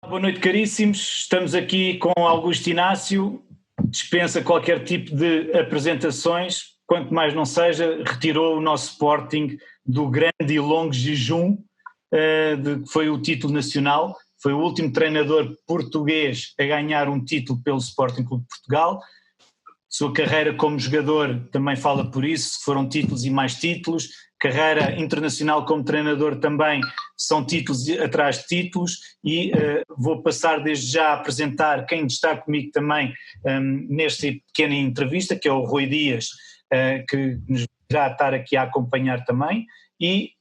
Boa noite, caríssimos. Estamos aqui com Augusto Inácio. Dispensa qualquer tipo de apresentações, quanto mais não seja, retirou o nosso Sporting do grande e longo jejum, que foi o título nacional. Foi o último treinador português a ganhar um título pelo Sporting Clube de Portugal. Sua carreira como jogador também fala por isso, foram títulos e mais títulos. Carreira internacional como treinador também são títulos atrás de títulos e vou passar desde já a apresentar quem está comigo também nesta pequena entrevista, que é o Rui Dias, que nos irá estar aqui a acompanhar também. E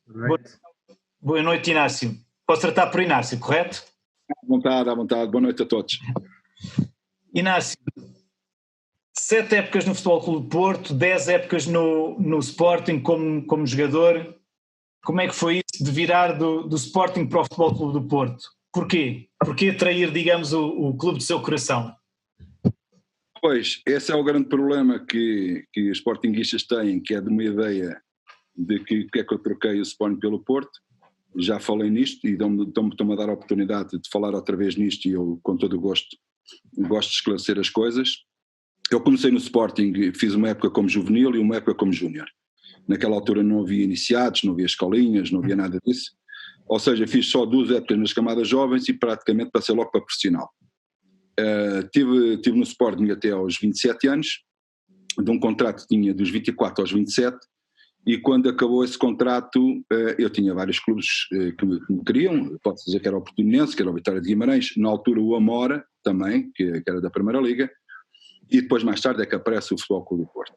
boa noite, Inácio. Posso tratar por Inácio, correto? À vontade. Boa noite a todos. Inácio, 7 épocas no Futebol Clube do Porto, 10 épocas no Sporting como jogador. Como é que foi isso de virar do Sporting para o Futebol Clube do Porto? Porquê? Porquê atrair, digamos, o clube do seu coração? Pois, esse é o grande problema que os sportinguistas têm, que é de uma ideia de que é que eu troquei o Sporting pelo Porto. Já falei nisto e estão-me a dar a oportunidade de falar outra vez nisto e eu, com todo o gosto de esclarecer as coisas. Eu comecei no Sporting, fiz uma época como juvenil e uma época como júnior. Naquela altura não havia iniciados, não havia escolinhas, não havia nada disso. Ou seja, fiz só 2 épocas nas camadas jovens e praticamente passei logo para profissional. Tive no Sporting até aos 27 anos, de um contrato que tinha dos 24 aos 27, e quando acabou esse contrato eu tinha vários clubes que me queriam, pode dizer que era o Portimonense, que era o Vitória de Guimarães, na altura o Amora também, que era da Primeira Liga, e depois mais tarde é que aparece o Futebol Clube do Porto.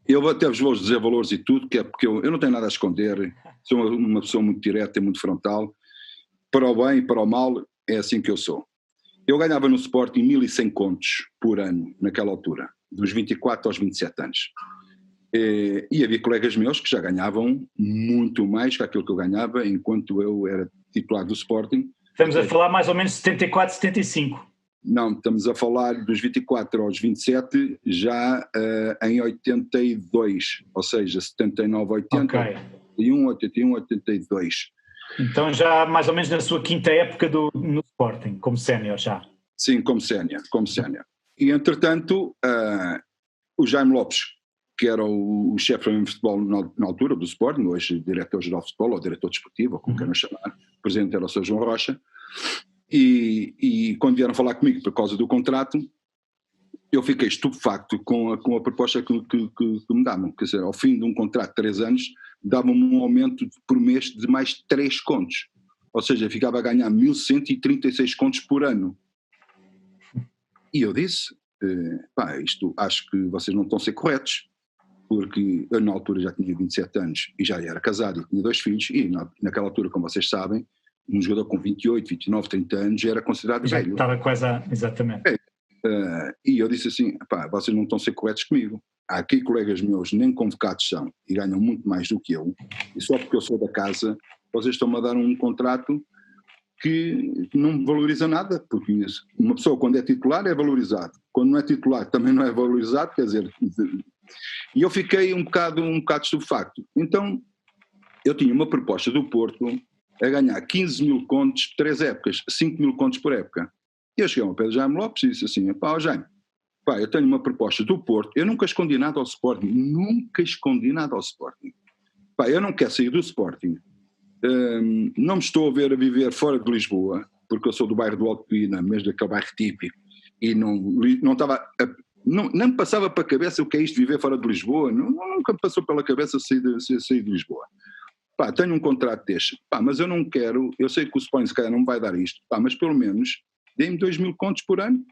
Eu até vos vou dizer valores e tudo, que é porque eu não tenho nada a esconder, sou uma pessoa muito direta e muito frontal, para o bem e para o mal é assim que eu sou. Eu ganhava no Sporting 1.100 contos por ano naquela altura, dos 24 aos 27 anos. E havia colegas meus que já ganhavam muito mais que aquilo que eu ganhava enquanto eu era titular do Sporting. Estamos a falar mais ou menos de 74, 75. Não, estamos a falar dos 24 aos 27 já em 82, ou seja, 79, 80, okay. 81, 82. Então já mais ou menos na sua 5ª época no Sporting, como sénior já. Sim, como sénior. E entretanto, o Jaime Lopes, que era o chefe de futebol na altura do Sporting, hoje diretor-geral de futebol, ou diretor desportivo, ou como queiram chamar, o presidente era o Sr. João Rocha, e quando vieram falar comigo por causa do contrato, eu fiquei estupefacto com a proposta que me davam. Quer dizer, ao fim de um contrato de 3 anos, davam-me um aumento por mês de mais 3 contos. Ou seja, eu ficava a ganhar 1.136 contos por ano. E eu disse, isto acho que vocês não estão a ser corretos, porque eu na altura já tinha 27 anos e já era casado e tinha 2 filhos, e naquela altura, como vocês sabem, um jogador com 28, 29, 30 anos já era considerado já velho. Estava quase exatamente. E eu disse assim, vocês não estão a ser corretos comigo. Há aqui colegas meus nem convocados são e ganham muito mais do que eu, e só porque eu sou da casa, vocês estão-me a dar um contrato que não me valoriza nada, porque uma pessoa quando é titular é valorizado, quando não é titular também não é valorizado, quer dizer... E eu fiquei um bocado estupefacto. Então, eu tinha uma proposta do Porto a ganhar 15 mil contos, 3 épocas, 5 mil contos por época. E eu cheguei ao pé do Jaime Lopes e disse assim, Jaime, eu tenho uma proposta do Porto, eu nunca escondi nada ao Sporting, eu não quero sair do Sporting, não me estou a ver a viver fora de Lisboa, porque eu sou do bairro do Alto Pina, mesmo daquele bairro típico, e não estava... nem me passava para a cabeça o que é isto de viver fora de Lisboa, nunca me passou pela cabeça sair de Lisboa. Tenho um contrato deste, mas eu não quero, eu sei que o Sporting se calhar não me vai dar isto, mas pelo menos dê-me 2 mil contos por ano,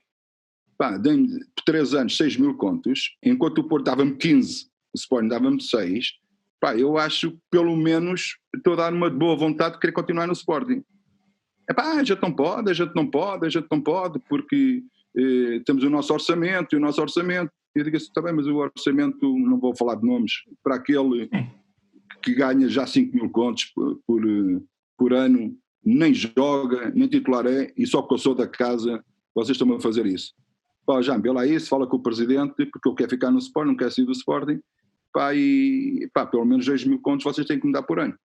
dê-me por 3 anos 6 mil contos, enquanto o Porto dava-me 15, o Sporting dava-me 6, eu acho que pelo menos estou a dar uma boa vontade de querer continuar no Sporting. A gente não pode, porque... temos o nosso orçamento, eu digo assim, está bem, mas o orçamento, não vou falar de nomes, para aquele que ganha já 5 mil contos por ano, nem joga, nem titular é, e só porque eu sou da casa, vocês estão a fazer isso. Já vê lá isso, fala com o presidente, porque eu quero ficar no Sporting, não quero sair do Sporting, pelo menos 2 mil contos vocês têm que me dar por ano.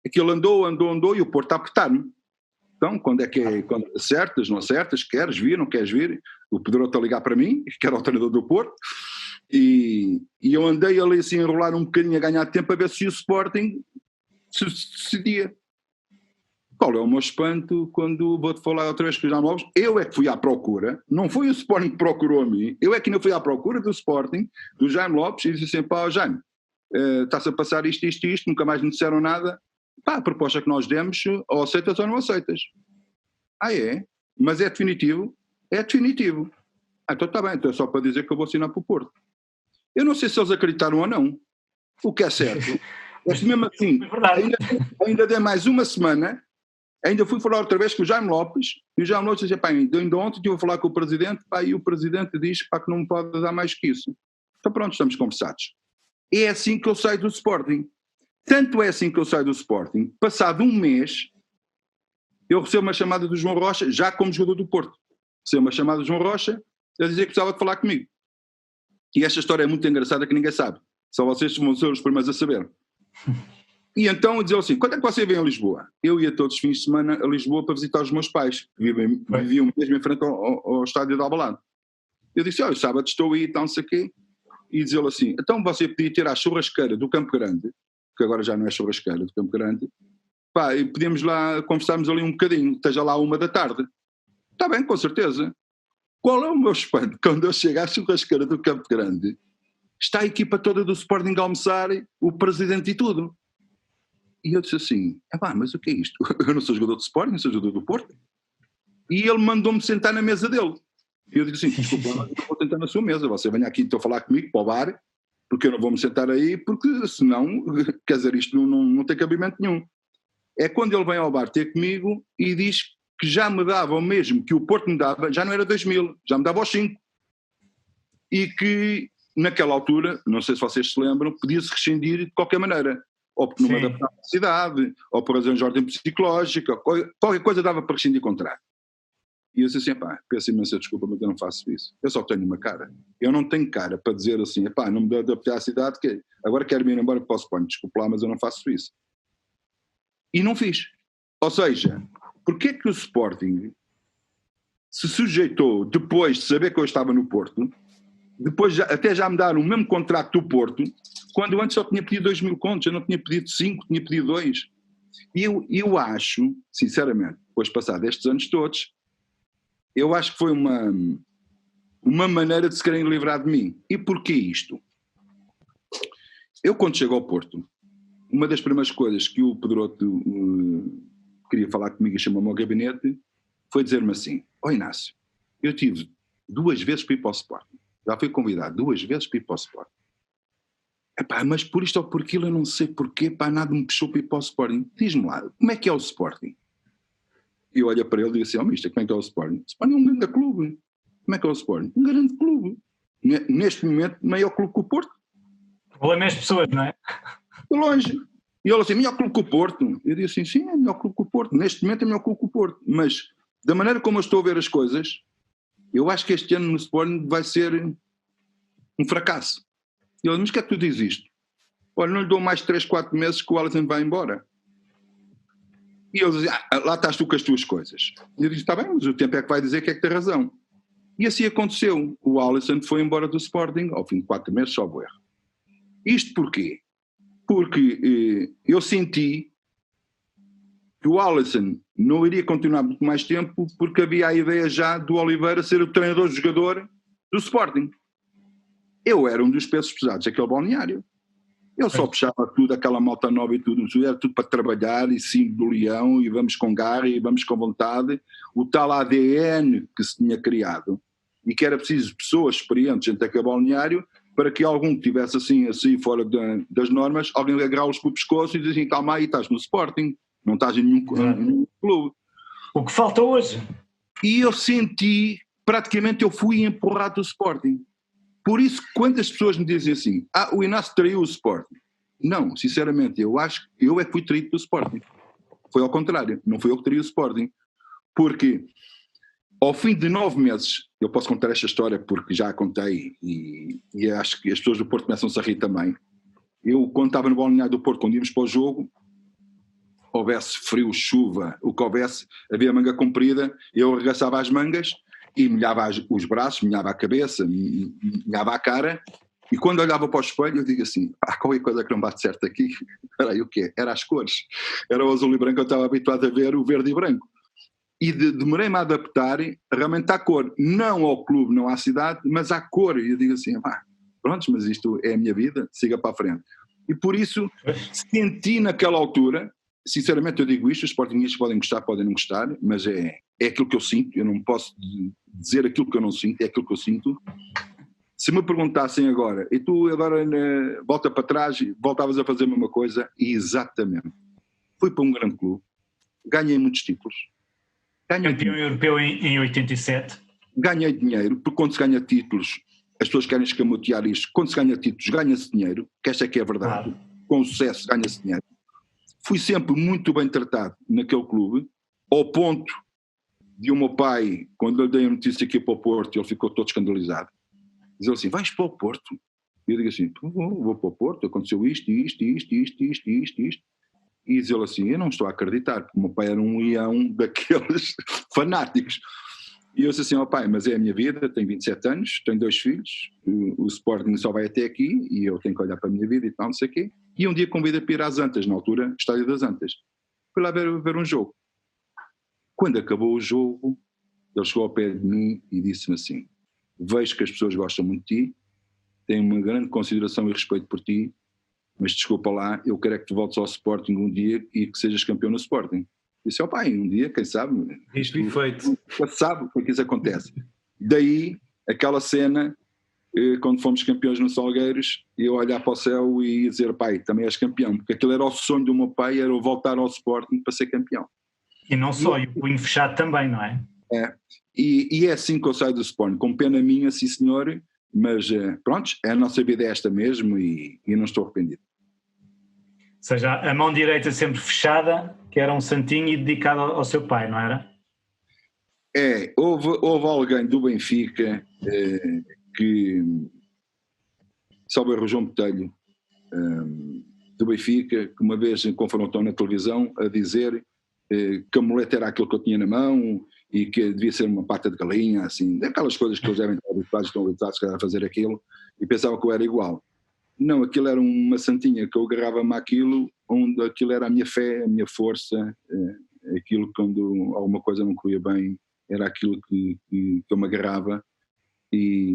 Aquilo andou, e o Porto está a apertar-me. Então, quando acertas, não acertas, queres vir, não queres vir, o Pedro está a ligar para mim, que era o treinador do Porto, e eu andei ali assim a enrolar um bocadinho, a ganhar tempo a ver se o Sporting se decidia. Qual é o meu espanto quando vou-te falar outra vez com o Jaime Lopes? Eu é que fui à procura, não foi o Sporting que procurou a mim, eu é que ainda fui à procura do Sporting, do Jaime Lopes, e disse assim, pá, Jaime, está-se a passar isto, nunca mais me disseram nada, pá, a proposta que nós demos, ou aceitas ou não aceitas. Ah, é? Mas é definitivo? É definitivo. Ah, então está bem, então é só para dizer que eu vou assinar para o Porto. Eu não sei se eles acreditaram ou não, o que é certo, mas mesmo assim, ainda dei mais uma semana. Ainda fui falar outra vez com o Jaime Lopes, e o Jaime Lopes disse, pá, ainda ontem estive a falar com o Presidente, pá, e o Presidente diz, pá, que não me pode dar mais que isso. Então pronto, estamos conversados. É assim que eu saio do Sporting. Tanto é assim que eu saio do Sporting, passado um mês, eu recebo uma chamada do João Rocha, já como jogador do Porto. Recebo uma chamada do João Rocha, a dizer que precisava de falar comigo. E esta história é muito engraçada que ninguém sabe. Só vocês vão ser os primeiros a saber. E então diziam assim, quando é que você vem a Lisboa? Eu ia todos os fins de semana a Lisboa para visitar os meus pais, que viviam mesmo em frente ao estádio de Alvalade. Eu disse, olha, sábado estou aí, então não sei o quê, e dizia-lhe assim, então você podia ter a churrasqueira do Campo Grande, que agora já não é churrasqueira do Campo Grande, pá, e podíamos lá, conversarmos ali um bocadinho, esteja lá 13h. Está bem, com certeza. Qual é o meu espanto? Quando eu chego à churrasqueira do Campo Grande, está a equipa toda do Sporting a almoçar, o Presidente e tudo. E eu disse assim, mas o que é isto? Eu não sou jogador de Sporting, eu sou jogador do Porto. E ele mandou-me sentar na mesa dele. E eu disse assim, desculpa, mas eu vou sentar na sua mesa, você venha aqui então falar comigo para o bar, porque eu não vou me sentar aí, porque senão, quer dizer, isto não tem cabimento nenhum. É quando ele vem ao bar ter comigo e diz que já me dava o mesmo que o Porto me dava, já não era 2.000, já me dava aos 5. E que naquela altura, não sei se vocês se lembram, podia-se rescindir de qualquer maneira. Ou por não adaptar à cidade, ou por razões de ordem psicológica, qualquer coisa dava para rescindir contrato. E eu disse assim, peço imensa desculpa, mas eu não faço isso. Eu só tenho uma cara. Eu não tenho cara para dizer assim, não me adaptei à cidade, que agora quero ir embora para o Sporting, desculpa lá, mas eu não faço isso. E não fiz. Ou seja, porque é que o Sporting se sujeitou, depois de saber que eu estava no Porto, depois até já me daram o mesmo contrato do Porto, quando antes só tinha pedido 2.000 contos, eu não tinha pedido 5, tinha pedido 2. E eu acho, sinceramente, depois de passar estes anos todos, eu acho que foi uma maneira de se querem livrar de mim. E porquê isto? Eu quando chego ao Porto, uma das primeiras coisas que o Pedroto queria falar comigo e chamou-me ao gabinete, foi dizer-me assim, Inácio, eu tive 2 vezes para ir para o Sporting. Já fui convidado 2 vezes para ir para o Sporting. Mas por isto ou por aquilo eu não sei porquê, nada me puxou para ir para o Sporting. Diz-me lá, como é que é o Sporting? E eu olho para ele e digo assim, mister, como é que é o Sporting? O Sporting é um grande clube. Como é que é o Sporting? Um grande clube. Neste momento, maior clube que o Porto. O problema é as pessoas, não é? De longe. E ele assim, melhor clube que o Porto. Eu digo assim, sim, é melhor clube que o Porto. Neste momento é melhor clube que o Porto. Mas, da maneira como eu estou a ver as coisas, eu acho que este ano no Sporting vai ser um fracasso. E ele, mas o que é que tu dizes isto? Olha, não lhe dou mais 3, 4 meses que o Alisson vai embora. E ele dizia, lá estás tu com as tuas coisas. E eu disse, está bem, mas o tempo é que vai dizer que é que tem razão. E assim aconteceu. O Alisson foi embora do Sporting ao fim de 4 meses, só o erro. Isto porquê? Porque eu senti que o Alisson não iria continuar muito mais tempo porque havia a ideia já do Oliveira ser o treinador de jogador do Sporting. Eu era um dos pesos pesados daquele balneário. Eu só puxava tudo, aquela malta nova e tudo, era tudo para trabalhar e sim do leão e vamos com garra e vamos com vontade. O tal ADN que se tinha criado e que era preciso pessoas experientes dentro daquele balneário para que algum que estivesse assim fora das normas, alguém agarrá-los pelo pescoço e dizer assim, calma aí, estás no Sporting, não estás em nenhum clube. O que falta hoje. E eu senti, praticamente eu fui empurrado do Sporting. Por isso, quantas pessoas me dizem assim, o Inácio traiu o Sporting. Não, sinceramente, eu acho que eu é que fui traído do Sporting. Foi ao contrário, não foi eu que traí o Sporting. Porque ao fim de 9 meses, eu posso contar esta história porque já a contei e acho que as pessoas do Porto começam-se a rir também. Eu, quando estava no balneário do Porto, quando íamos para o jogo, houvesse frio, chuva, o que houvesse, havia manga comprida, eu arregaçava as mangas e molhava os braços, molhava a cabeça, molhava a cara, e quando olhava para o espelho eu digo assim, há qualquer coisa que não bate certo aqui. Espera aí, o quê? Era as cores, era o azul e branco, eu estava habituado a ver o verde e branco. E demorei-me a adaptar realmente à cor, não ao clube, não à cidade, mas à cor. E eu digo assim, pronto, mas isto é a minha vida, siga para a frente. E por isso senti naquela altura, sinceramente eu digo isto, os sportinguistas podem gostar, podem não gostar, mas é aquilo que eu sinto, eu não posso dizer aquilo que eu não sinto, é aquilo que eu sinto. Se me perguntassem agora, e tu agora volta para trás, voltavas a fazer a mesma coisa, e exatamente. Fui para um grande clube, ganhei muitos títulos. Campeão europeu em 87. Ganhei dinheiro, porque quando se ganha títulos, as pessoas querem escamotear isto, quando se ganha títulos ganha-se dinheiro, que esta é que é a verdade, claro. Com sucesso ganha-se dinheiro. Fui sempre muito bem tratado naquele clube, ao ponto de o meu pai, quando eu dei a notícia aqui para o Porto, ele ficou todo escandalizado. Diz ele assim, vais para o Porto? E eu digo assim, vou para o Porto, aconteceu isto. E diz ele assim, eu não estou a acreditar, porque o meu pai era um leão daqueles fanáticos. E eu disse assim, pai, mas é a minha vida, tenho 27 anos, tenho 2 filhos, o Sporting só vai até aqui e eu tenho que olhar para a minha vida e tal, não sei o quê. E um dia convido para ir às Antas, na altura, Estádio das Antas. Fui lá ver um jogo. Quando acabou o jogo, ele chegou ao pé de mim e disse-me assim, vejo que as pessoas gostam muito de ti, têm uma grande consideração e respeito por ti, mas desculpa lá, eu quero é que tu voltes ao Sporting um dia e que sejas campeão no Sporting. Disse, pai, um dia, quem sabe? Isto é feito. Sabe porque isso acontece. Daí, aquela cena, quando fomos campeões no Salgueiros, eu olhar para o céu e dizer, pai, também és campeão, porque aquilo era o sonho do meu pai, era eu voltar ao Sporting para ser campeão. E não só, e o punho fechado também, não é? É, e é assim que eu saio do Sporting, com pena minha, sim senhor, mas pronto, a nossa vida é esta mesmo e não estou arrependido. Ou seja, a mão direita sempre fechada, que era um santinho e dedicado ao seu pai, não era? Houve alguém do Benfica que, salvo erro, João Botelho, do Benfica, que uma vez confrontou na televisão a dizer que a muleta era aquilo que eu tinha na mão e que devia ser uma pata de galinha, assim, aquelas coisas que eles devem estar habituados, estão habituados a fazer aquilo, e pensava que eu era igual. Não, aquilo era uma santinha que eu agarrava-me àquilo, onde aquilo era a minha fé, a minha força, aquilo quando alguma coisa não corria bem, era aquilo que eu me agarrava e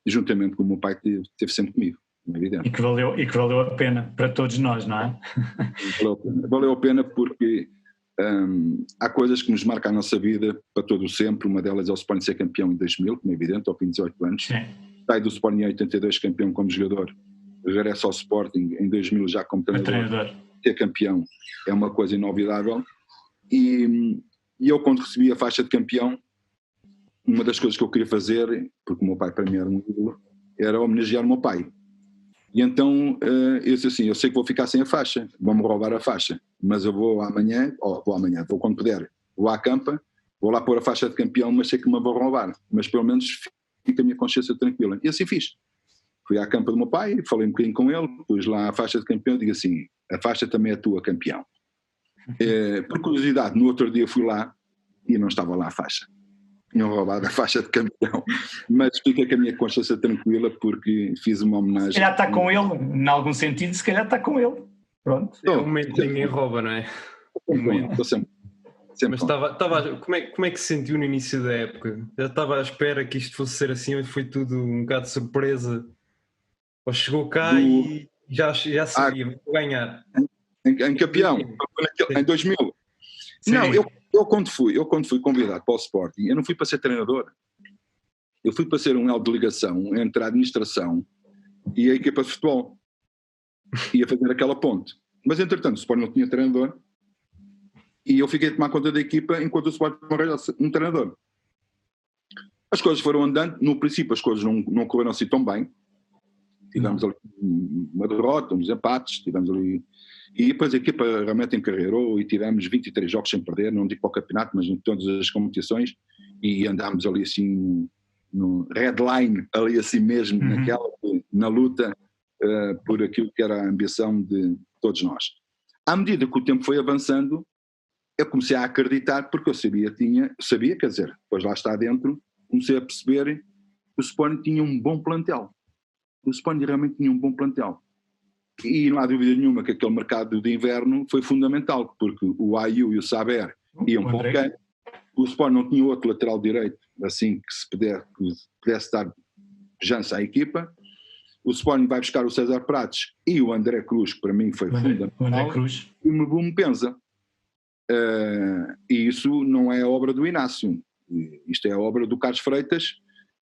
juntamente com o meu pai esteve sempre comigo, é evidente. E que valeu a pena para todos nós, não é? Valeu a pena porque há coisas que nos marcam a nossa vida para todo o sempre, uma delas é o Sporting ser campeão em 2000, como é evidente, ao fim de 18 anos. Sim. Sai do Sporting em 82 campeão como jogador, regressa ao Sporting em 2000 já como treinador. Ser campeão é uma coisa inolvidável e eu quando recebi a faixa de campeão, uma das coisas que eu queria fazer, porque o meu pai para mim era um ídolo, era homenagear o meu pai. E então eu disse assim, eu sei que vou ficar sem a faixa, vão-me roubar a faixa, mas eu vou vou quando puder, vou à campa, vou lá pôr a faixa de campeão, mas sei que me vou roubar, mas pelo menos fica a minha consciência tranquila. E assim fiz. Fui à campa do meu pai, falei um bocadinho com ele, pus lá a faixa de campeão e digo assim, a faixa também é tua, campeão. Por curiosidade, no outro dia fui lá e não estava lá a faixa. Tinham roubado a faixa de campeão, mas fica com a minha consciência tranquila porque fiz uma homenagem. Se calhar está com ele, em algum sentido, se calhar está com ele. Pronto. É um momento que ninguém rouba, não é? Estou sempre. Mas como é que se sentiu no início da época? Já estava à espera que isto fosse ser assim, ou foi tudo um bocado de surpresa? Ou chegou cá e já sabia, vou ganhar? Em campeão, em 2000. Sim. Não, eu quando fui convidado para o Sporting, eu não fui para ser treinador. Eu fui para ser um elo de ligação entre a administração e a equipa de futebol. Ia fazer aquela ponte. Mas entretanto o Sporting não tinha treinador e eu fiquei a tomar conta da equipa enquanto o Sporting não arranjasse um treinador. As coisas foram andando, no princípio as coisas não correram assim tão bem. Tivemos ali uma derrota, uns empates, tivemos ali... E depois a equipa realmente encarreirou e tivemos 23 jogos sem perder, não digo para o campeonato, mas em todas as competições, e andámos ali assim no red line, ali assim mesmo, na luta por aquilo que era a ambição de todos nós. À medida que o tempo foi avançando, eu comecei a acreditar, porque eu sabia, quer dizer, depois lá está dentro, comecei a perceber que o Sporting tinha um bom plantel. O Sporting realmente tinha um bom plantel. E não há dúvida nenhuma que aquele mercado de inverno foi fundamental, porque o Ayew e o Saber iam para o campo, o Sporting não tinha outro lateral direito, assim que pudesse dar pujança à equipa. O Sporting vai buscar o César Prates e o André Cruz, que para mim foi fundamental, o André Cruz. e o Mbumbo Penza. E isso não é obra do Inácio, isto é a obra do Carlos Freitas,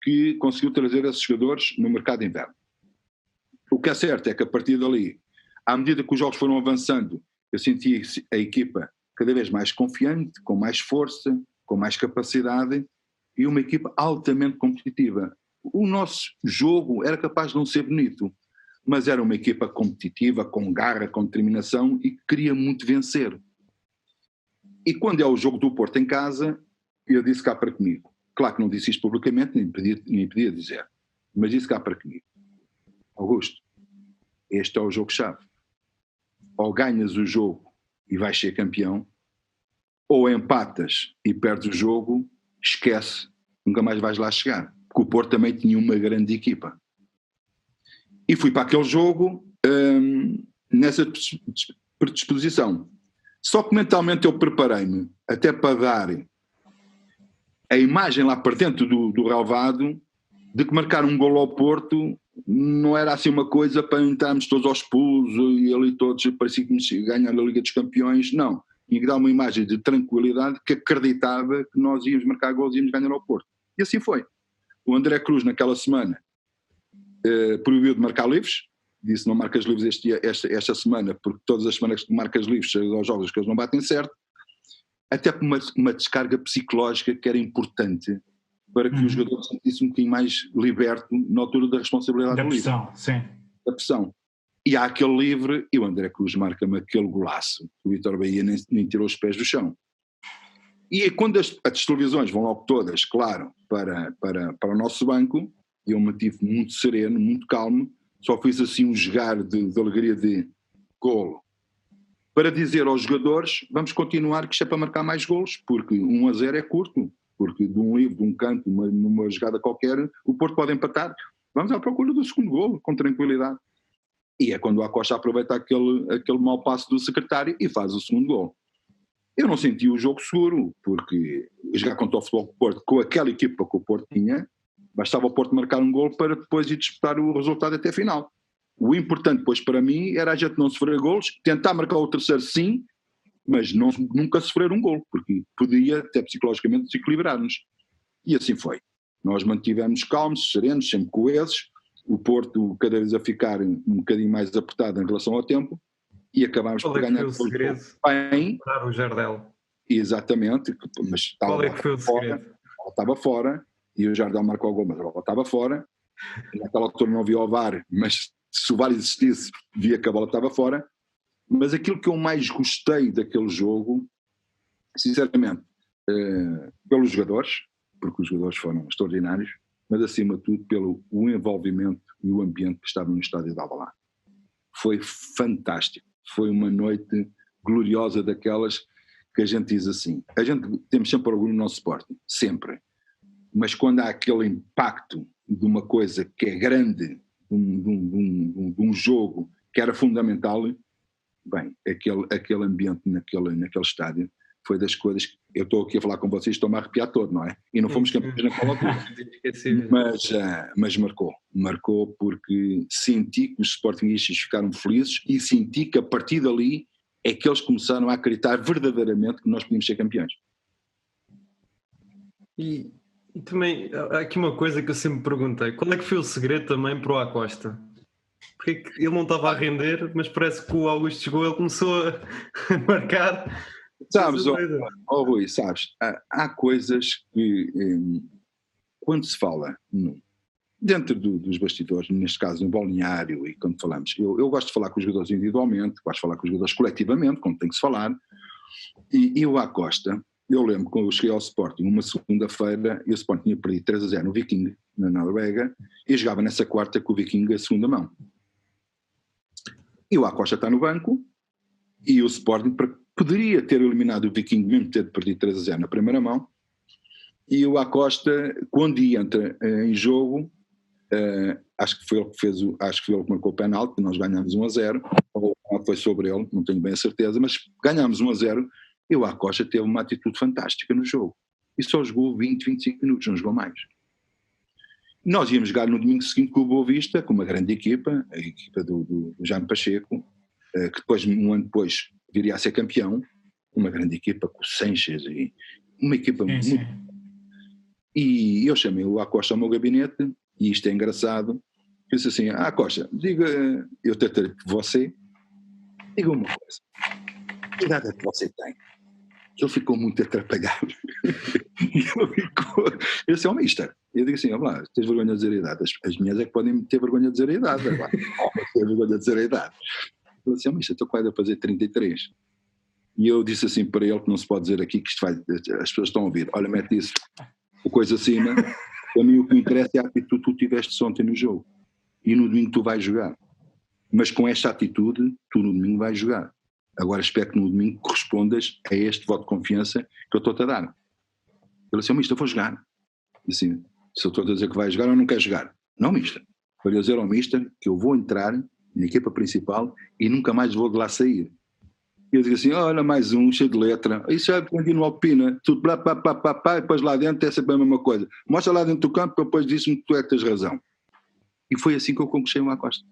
que conseguiu trazer esses jogadores no mercado de inverno. O que é certo é que a partir dali, à medida que os jogos foram avançando, eu senti a equipa cada vez mais confiante, com mais força, com mais capacidade, e uma equipa altamente competitiva. O nosso jogo era capaz de não ser bonito, mas era uma equipa competitiva, com garra, com determinação, e que queria muito vencer. E quando é o jogo do Porto em casa, eu disse cá para comigo. Claro que não disse isto publicamente, nem podia dizer, mas disse cá para comigo. Augusto, este é o jogo-chave. Ou ganhas o jogo e vais ser campeão, ou empatas e perdes o jogo, esquece, nunca mais vais lá chegar. Porque o Porto também tinha uma grande equipa. E fui para aquele jogo nessa predisposição. Só que mentalmente eu preparei-me até para dar a imagem lá para dentro do relvado de que marcar um golo ao Porto não era assim uma coisa para entrarmos todos aos pulos e ali todos parecia que ganhar a Liga dos Campeões, não. Tinha que dar uma imagem de tranquilidade, que acreditava que nós íamos marcar golos e íamos ganhar ao Porto. E assim foi. O André Cruz naquela semana proibiu de marcar livres, disse não marcas livres esta semana, porque todas as semanas que marcas livres aos jogos que eles não batem certo, até por uma descarga psicológica que era importante para que os jogadores se sentissem um bocadinho mais liberto na altura da responsabilidade da do pressão, livre. sim. Da pressão. E há aquele livre, e o André Cruz marca-me aquele golaço, o Vítor Bahia nem tirou os pés do chão. E quando as televisões vão logo todas, claro, para o nosso banco, eu mantive muito sereno, muito calmo, só fiz assim um jogar de alegria de golo, para dizer aos jogadores, vamos continuar que isto é para marcar mais golos, porque 1-0 é curto, porque de um livro, de um canto, numa jogada qualquer, o Porto pode empatar, vamos à procura do segundo golo, com tranquilidade. E é quando o Acosta aproveita aquele mau passo do secretário e faz o segundo golo. Eu não senti o jogo seguro, porque jogar contra o Futebol do Porto, com aquela equipa que o Porto tinha, bastava o Porto marcar um golo para depois ir disputar o resultado até a final. O importante depois para mim era a gente não sofrer golos, tentar marcar o terceiro sim, mas nunca sofrer um golo, porque podia até psicologicamente desequilibrar-nos. E assim foi. Nós mantivemos calmos, serenos, sempre coesos, o Porto cada vez a ficar um bocadinho mais apertado em relação ao tempo, e acabámos por ganhar o segredo bem. Para o Jardel. Exatamente, mas qual é que foi o segredo? Ela estava fora, e o Jardel marcou o gol, mas ela estava fora, naquela altura não havia o VAR, mas se o VAR existisse, via que a bola estava fora. Mas aquilo que eu mais gostei daquele jogo, sinceramente, pelos jogadores, porque os jogadores foram extraordinários, mas acima de tudo pelo envolvimento e o ambiente que estava no estádio de Alvalade. Foi fantástico, foi uma noite gloriosa daquelas que a gente diz assim, a gente temos sempre orgulho no nosso Sporting, sempre, mas quando há aquele impacto de uma coisa que é grande, de um jogo que era fundamental, bem, aquele ambiente naquele estádio foi das coisas que eu estou aqui a falar com vocês, estou-me a arrepiar todo, não é? E não fomos campeões naquela altura. Mas marcou porque senti que os sportinguistas ficaram felizes e senti que a partir dali é que eles começaram a acreditar verdadeiramente que nós podíamos ser campeões. E também, há aqui uma coisa que eu sempre me perguntei, qual é que foi o segredo também para o Acosta? Porque ele não estava a render, mas parece que o Augusto chegou, ele começou a marcar. Sabes, Rui, sabes, há coisas que quando se fala dentro dos bastidores, neste caso no balneário, e quando falamos, eu gosto de falar com os jogadores individualmente, gosto de falar com os jogadores coletivamente, como tem que se falar, e o Acosta, eu lembro quando eu cheguei ao Sporting, uma segunda-feira, e o Sporting tinha perdido 3-0 no Viking, na Noruega, e jogava nessa quarta com o Viking a segunda mão. E o Acosta está no banco, E o Sporting poderia ter eliminado o Viking, mesmo ter perdido 3-0 na primeira mão, e o Acosta, quando entra em jogo, acho que foi ele que marcou o penalti, que nós ganhámos 1-0, ou foi sobre ele, não tenho bem a certeza, mas ganhámos 1-0, e o Acosta teve uma atitude fantástica no jogo, e só jogou 20, 25 minutos, não jogou mais. Nós íamos jogar no domingo seguinte com o Boa Vista, com uma grande equipa, a equipa do Jaime Pacheco, que depois, um ano depois, viria a ser campeão, uma grande equipa com o Sanches, e uma equipa muito... E eu chamei o Acosta ao meu gabinete, e isto é engraçado, eu disse assim, Acosta, diga, eu tratei por você, diga uma coisa, que idade é que você tem? Ele ficou muito atrapalhado. Eu disse, mister. Eu digo assim, lá, tens vergonha de dizer a idade? As minhas é que podem ter vergonha de dizer a idade. Ter vergonha de dizer a idade. Eu disse, mister, estou quase a fazer 33. E eu disse assim para ele, que não se pode dizer aqui, que isto vai, as pessoas estão a ouvir, olha, mete isso, o coisa acima, para mim o que me interessa é a atitude que tu tiveste ontem no jogo. E no domingo tu vais jogar. Mas com esta atitude, tu no domingo vais jogar. Agora espero que no domingo correspondas a este voto de confiança que eu estou-te a dar. Ele disse, mister, eu vou jogar. Assim, se eu estou a dizer que vai jogar ou não quer jogar. Não, mister. Vou dizer ao mister que eu vou entrar na equipa principal e nunca mais vou de lá sair. E eu digo assim, olha, mais um, cheio de letra. Isso é quando não opina. Tudo blá, blá, blá, blá, blá, e depois lá dentro é sempre a mesma coisa. Mostra lá dentro do campo que depois disse-me que tu é que tens razão. E foi assim que eu conquistei o Acosta.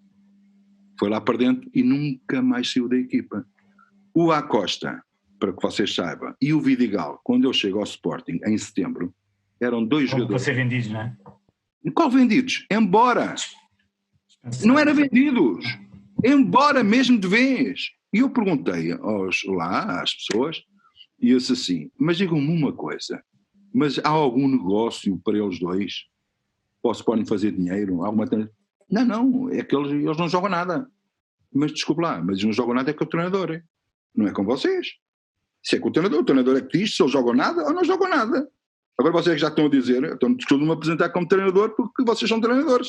Foi lá para dentro e nunca mais saiu da equipa. O Acosta, para que vocês saibam, e o Vidigal, quando eu chego ao Sporting, em setembro, eram dois jogadores... Para ser vendidos, não é? Qual vendidos? Embora! Não eram vendidos! Embora mesmo de vez! E eu perguntei às pessoas, e eu disse assim, mas digam-me uma coisa, mas há algum negócio para eles dois? Ou se podem fazer dinheiro? Não, é que eles não jogam nada. Mas desculpe lá, mas eles não jogam nada é com o treinador. Não é com vocês. Isso é com o treinador é que diz se eles jogam nada ou não jogam nada. Agora vocês já estão a dizer, estão a me apresentar como treinador porque vocês são treinadores.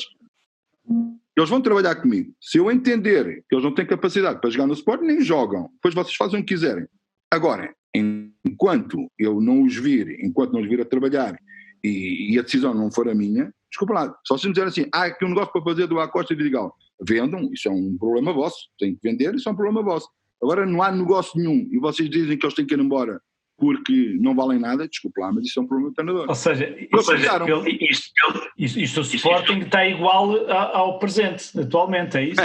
Eles vão trabalhar comigo. Se eu entender que eles não têm capacidade para jogar no Sport, nem jogam. Depois vocês fazem o que quiserem. Agora, enquanto eu não os vir, enquanto não os vir a trabalhar e a decisão não for a minha, desculpa lá, só se me disser assim, há aqui um negócio para fazer do Acosta e do Vidigal. Vendam, isso é um problema vosso. Têm que vender, isso é um problema vosso. Agora não há negócio nenhum e vocês dizem que eles têm que ir embora porque não valem nada, desculpa lá, mas isso é um problema do treinador. Ou seja, isto o Sporting está igual ao presente, atualmente, é isso?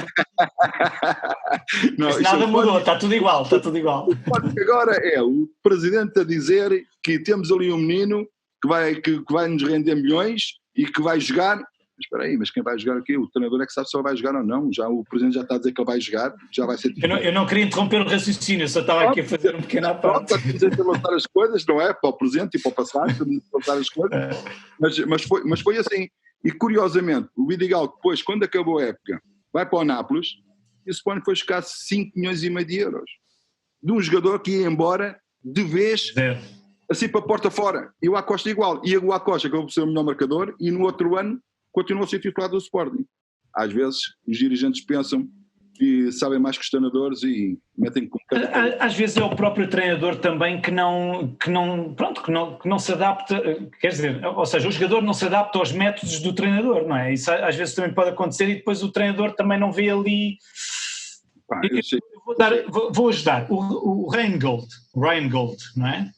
Não, nada mudou, está tudo igual. Agora é o presidente a dizer que temos ali um menino que vai nos render milhões e que vai jogar. Mas espera aí, mas quem vai jogar aqui? O treinador é que sabe se ele vai jogar ou não. O presidente já está a dizer que ele vai jogar, já vai ser... Eu não queria interromper o raciocínio, só estava aqui a fazer um pequeno aparato. Pronto, está a lançar as coisas, não é? Para o presente e para o passado, lançar as coisas. Mas foi assim. E curiosamente, o Vidigal depois, quando acabou a época, vai para o Nápoles e o Sporting foi buscar 5,5 milhões de euros. De um jogador que ia embora de vez... assim para a porta fora. E o Acosta igual. E o Acosta acabou por ser o melhor marcador e no outro ano continua a ser titular do Sporting. Às vezes os dirigentes pensam que sabem mais que os treinadores e metem com cada... Às vezes é o próprio treinador também que não se adapta, quer dizer, ou seja, o jogador não se adapta aos métodos do treinador, não é? Isso às vezes também pode acontecer e depois o treinador também não vê ali... Vou ajudar. O Reingold, não é?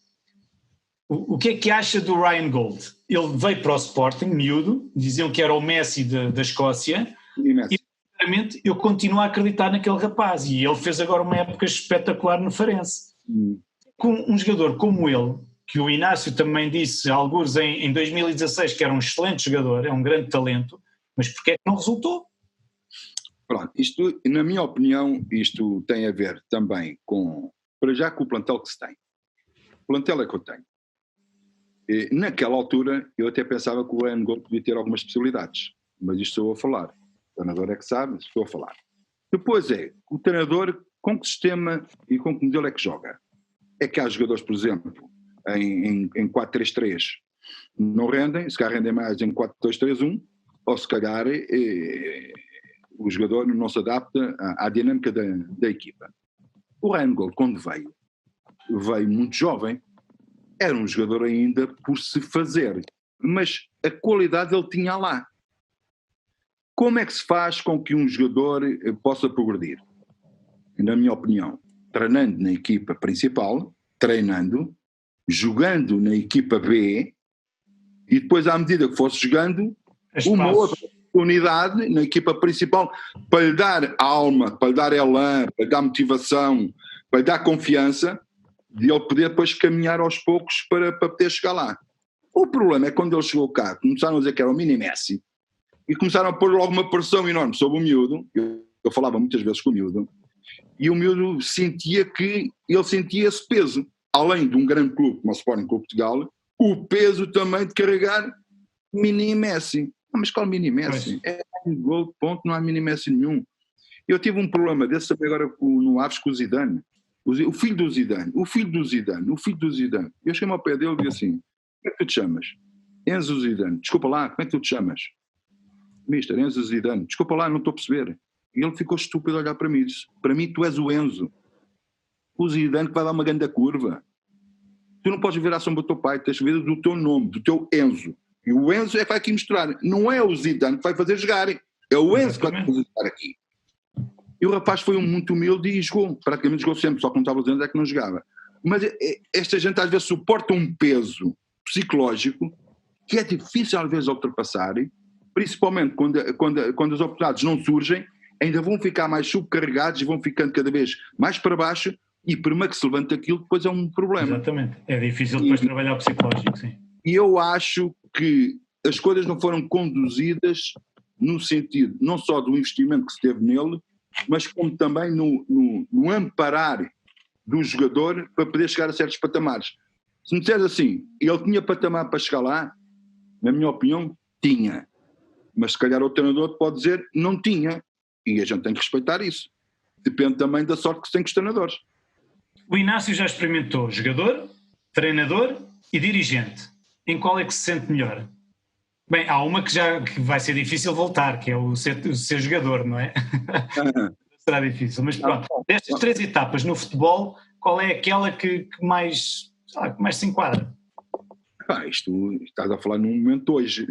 O que é que acha do Reingold? Ele veio para o Sporting, miúdo, diziam que era o Messi da Escócia, e sinceramente eu continuo a acreditar naquele rapaz, e ele fez agora uma época espetacular no Farense. Com um jogador como ele, que o Inácio também disse, alguns em 2016, que era um excelente jogador, é um grande talento, mas porquê é que não resultou? Pronto, isto, na minha opinião, isto tem a ver também com o plantel que se tem. O plantel é que eu tenho. E, naquela altura, eu até pensava que o Reingold podia ter algumas possibilidades, mas isto estou a falar. O treinador é que sabe, estou a falar. Depois o treinador com que sistema e com que modelo é que joga. É que há jogadores, por exemplo, em 4-3-3 não rendem, se calhar rendem mais em 4-2-3-1, ou se calhar o jogador não se adapta à dinâmica da equipa. O Reingold, quando veio muito jovem, era um jogador ainda por se fazer, mas a qualidade ele tinha lá. Como é que se faz com que um jogador possa progredir? Na minha opinião, treinando na equipa principal, jogando na equipa B, e depois, à medida que fosse jogando, uma outra oportunidade na equipa principal para lhe dar alma, para lhe dar elan, para lhe dar motivação, para lhe dar confiança, de ele poder depois caminhar aos poucos para poder chegar lá. O problema é que quando ele chegou cá, começaram a dizer que era o mini Messi, e começaram a pôr logo uma pressão enorme sobre o miúdo. Eu falava muitas vezes com o miúdo, e o miúdo sentia esse peso, além de um grande clube como o Sporting Clube de Portugal, o peso também de carregar mini Messi. Mas qual mini Messi? É um gol de ponto, não há mini Messi nenhum. Eu tive um problema desse também agora no Aves com o Zidane. O filho do Zidane. Eu cheguei ao pé dele e disse assim: como é que tu te chamas? Enzo Zidane. Desculpa lá, como é que tu te chamas? Mister, Enzo Zidane. Desculpa lá, não estou a perceber. E ele ficou estúpido a olhar para mim e disse: para mim tu és o Enzo. O Zidane que vai dar uma grande curva. Tu não podes virar sombra do teu pai, tens de ver do teu nome, do teu Enzo. E o Enzo é que vai aqui misturar. Não é o Zidane que vai fazer jogar. É o Enzo que vai fazer jogar aqui. E o rapaz foi muito humilde e jogou. Praticamente jogou sempre, só que não estava dizendo é que não jogava. Mas esta gente às vezes suporta um peso psicológico que é difícil às vezes ultrapassar, principalmente quando as oportunidades não surgem, ainda vão ficar mais subcarregados e vão ficando cada vez mais para baixo, e por mais que se levante aquilo, depois é um problema. Exatamente. É difícil depois trabalhar o psicológico, sim. E eu acho que as coisas não foram conduzidas no sentido não só do investimento que se teve nele, mas como também no amparar do jogador para poder chegar a certos patamares. Se me disseres assim, ele tinha patamar para chegar lá, na minha opinião, tinha. Mas se calhar o treinador pode dizer não tinha. E a gente tem que respeitar isso. Depende também da sorte que se tem com os treinadores. O Inácio já experimentou jogador, treinador e dirigente. Em qual é que se sente melhor? Bem, há uma que vai ser difícil voltar, que é o ser jogador, não é? Será difícil, mas pronto. Destas 3 etapas no futebol, qual é aquela que mais se enquadra? Isto estás a falar num momento hoje.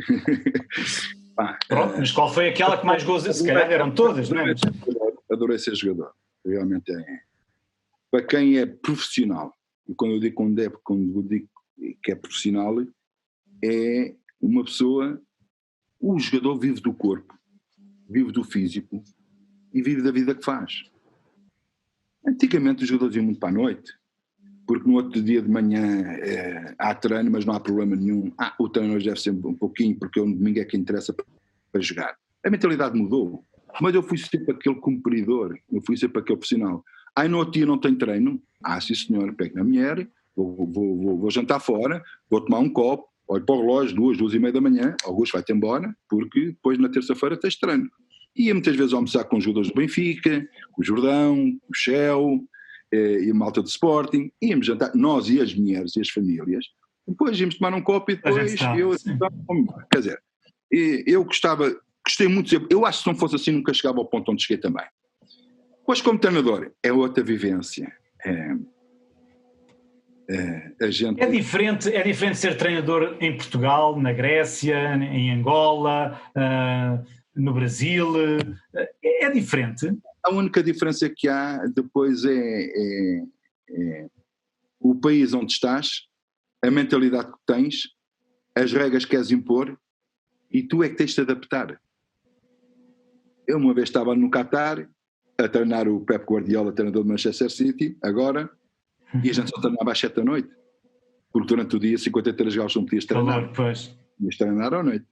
Pronto, mas qual foi aquela que mais gozou? Se calhar eram todas, não é? Adorei ser jogador. Realmente é. Para quem é profissional, e quando eu digo que é profissional, é uma pessoa, o jogador vive do corpo, vive do físico e vive da vida que faz. Antigamente os jogadores iam muito para a noite, porque no outro dia de manhã há treino, mas não há problema nenhum. O treino hoje deve ser um pouquinho, porque o domingo é que interessa para jogar. A mentalidade mudou, mas eu fui sempre aquele cumpridor, eu fui sempre aquele profissional. No outro dia não tem treino? Sim senhor, pego na mulher, vou jantar fora, vou tomar um copo, olho para o relógio, 2h30 da manhã, Augusto vai-te embora, porque depois na terça-feira tens treino. Ia muitas vezes almoçar com os jogadores do Benfica, com o Jordão, o Shell, e a malta do Sporting, íamos jantar, nós e as mulheres e as famílias, depois íamos tomar um copo e depois quer dizer, eu gostei muito, eu acho que se não fosse assim nunca chegava ao ponto onde cheguei também. Pois como treinador é outra vivência. A gente... É diferente ser treinador em Portugal, na Grécia, em Angola, no Brasil. É diferente. A única diferença que há depois é o país onde estás, a mentalidade que tens, as regras que queres impor, e tu é que tens de te adaptar. Eu uma vez estava no Qatar a treinar o Pep Guardiola, treinador do Manchester City, agora, e a gente só treinava às 7 da noite, porque durante o dia 53 graus não podias treinar. Podias treinar à noite.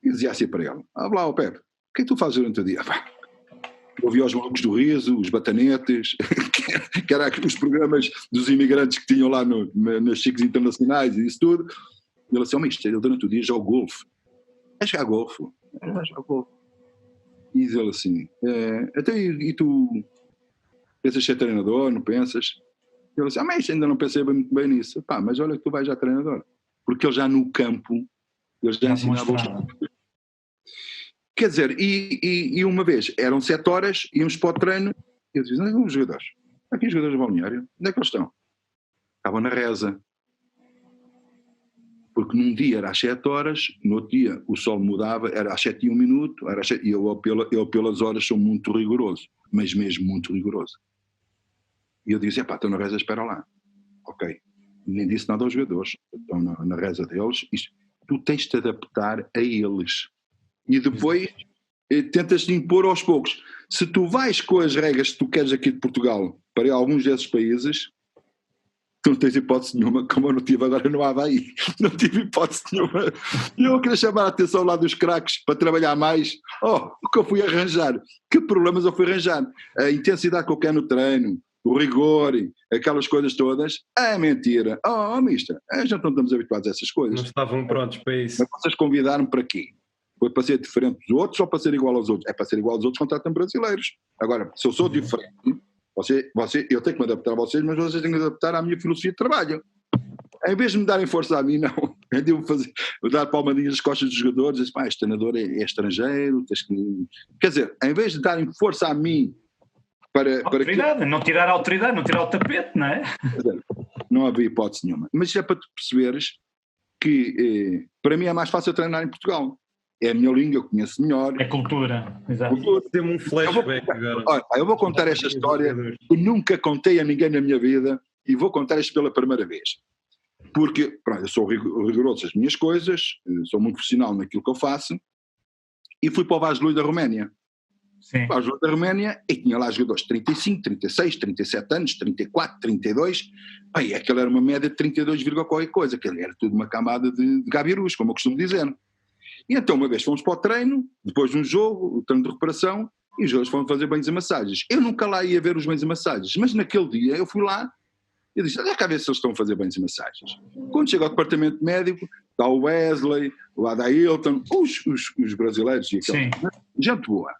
E dizia assim para ele: lá, o Pep, o que é que tu fazes durante o dia? Eu via os malucos do riso, os batanetes, que eram os programas dos imigrantes que tinham lá nas chiques internacionais e isso tudo. E ele assim: mister, ele durante o dia joga golfe. É jogar golfe? É jogar golfe. E diz ele assim: até e tu pensas ser treinador, não pensas? E ele assim: mas ainda não pensei muito bem nisso. Mas olha que tu vais já treinador. Porque ele já no campo, ele já ensinava os jogadores. Quer dizer, e uma vez, eram 7 horas, íamos para o treino, e eu dizia: não, os jogadores, Aqui os jogadores do balneário, onde é que eles estão? Estavam na reza. Porque num dia era às 7 horas, no outro dia o sol mudava, era às 7 e 1 minuto, era às 7, e eu pelas horas sou muito rigoroso, mas mesmo muito rigoroso. E eu disse, estou na reza, espera lá. Ok. Nem disse nada aos jogadores, estão na reza deles, tu tens de te adaptar a eles. E depois tentas te impor aos poucos. Se tu vais com as regras que tu queres aqui de Portugal para alguns desses países, tu não tens hipótese nenhuma, como eu não tive agora no Havaí. Não tive hipótese nenhuma. E eu queria chamar a atenção lá dos craques para trabalhar mais. O que eu fui arranjar? Que problemas eu fui arranjar? A intensidade que eu quero no treino, o rigor, aquelas coisas todas. Mentira. Mister, já não estamos habituados a essas coisas. Não estavam prontos para isso. Mas vocês convidaram-me para quê? Foi para ser diferente dos outros ou para ser igual aos outros? É para ser igual aos outros, contratam brasileiros. Agora, se eu sou diferente... eu tenho que me adaptar a vocês, mas vocês têm que adaptar à minha filosofia de trabalho. Em vez de me darem força a mim, não. Eu devo dar palmadinhas nas costas dos jogadores, dizer, este treinador é estrangeiro, quer dizer, em vez de darem força a mim para autoridade, não tirar a autoridade, não tirar o tapete, não é? Não havia hipótese nenhuma. Mas isso é para tu perceberes que para mim é mais fácil treinar em Portugal. É a minha língua, eu conheço melhor. É cultura, exato. Tem-me um flashback agora. Eu vou contar esta história que nunca contei a ninguém na minha vida e vou contar isto pela primeira vez. Porque, pronto, eu sou rigoroso nas minhas coisas, sou muito profissional naquilo que eu faço e fui para o Vaslui da Roménia. Sim. Para o Vaslui da Roménia e tinha lá jogadores de 35, 36, 37 anos, 34, 32. Aquela era uma média de 32, qualquer coisa. Aquilo era tudo uma camada de gabirus, como eu costumo dizer. E então uma vez fomos para o treino, depois de um jogo, o treino de recuperação, e os jogadores foram fazer banhos e massagens. Eu nunca lá ia ver os banhos e massagens, mas naquele dia eu fui lá e disse, olha cá ver se eles estão a fazer banhos e massagens. Quando chego ao departamento médico, está o Wesley, o Adailton, os brasileiros, e aquela, gente boa,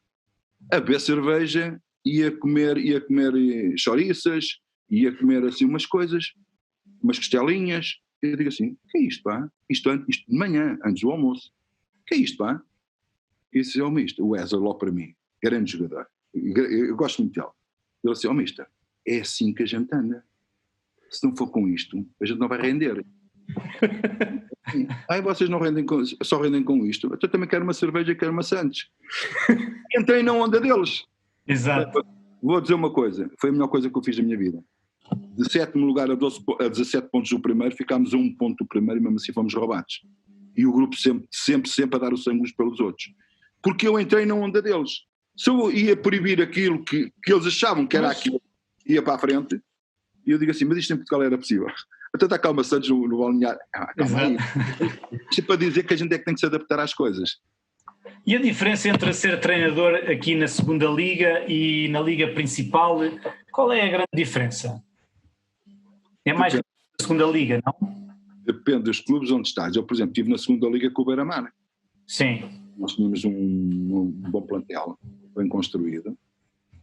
a beber cerveja, ia comer chouriças, ia comer assim umas coisas, umas costelinhas. Eu digo assim, o que é isto, pá? Isto de manhã, antes do almoço. O que é isto, pá? Isso é o mister. O Wesley logo para mim, grande jogador. Eu gosto muito dele. Ele disse, mister, é assim que a gente anda. Se não for com isto, a gente não vai render. Vocês não rendem só rendem com isto. Eu também quero uma cerveja, quero maçantes. Entrei na onda deles. Exato. Vou dizer uma coisa, foi a melhor coisa que eu fiz na minha vida. De 7º lugar a 17 pontos do primeiro, ficámos a 1 ponto do primeiro e mesmo assim fomos roubados. E o grupo sempre a dar o sangue uns pelos outros. Porque eu entrei na onda deles. Se eu ia proibir aquilo que eles achavam que era aquilo que ia para a frente, e eu digo assim, mas isto em Portugal era possível. Até está calma Santos no balneário. Calma aí. Isto é para dizer que a gente é que tem que se adaptar às coisas. E a diferença entre ser treinador aqui na segunda liga e na liga principal, qual é a grande diferença? É mais na segunda liga, não? Depende dos clubes onde estás. Eu, por exemplo, estive na segunda liga com o Beira-Mar. Sim. Nós tínhamos um bom plantel, bem construído.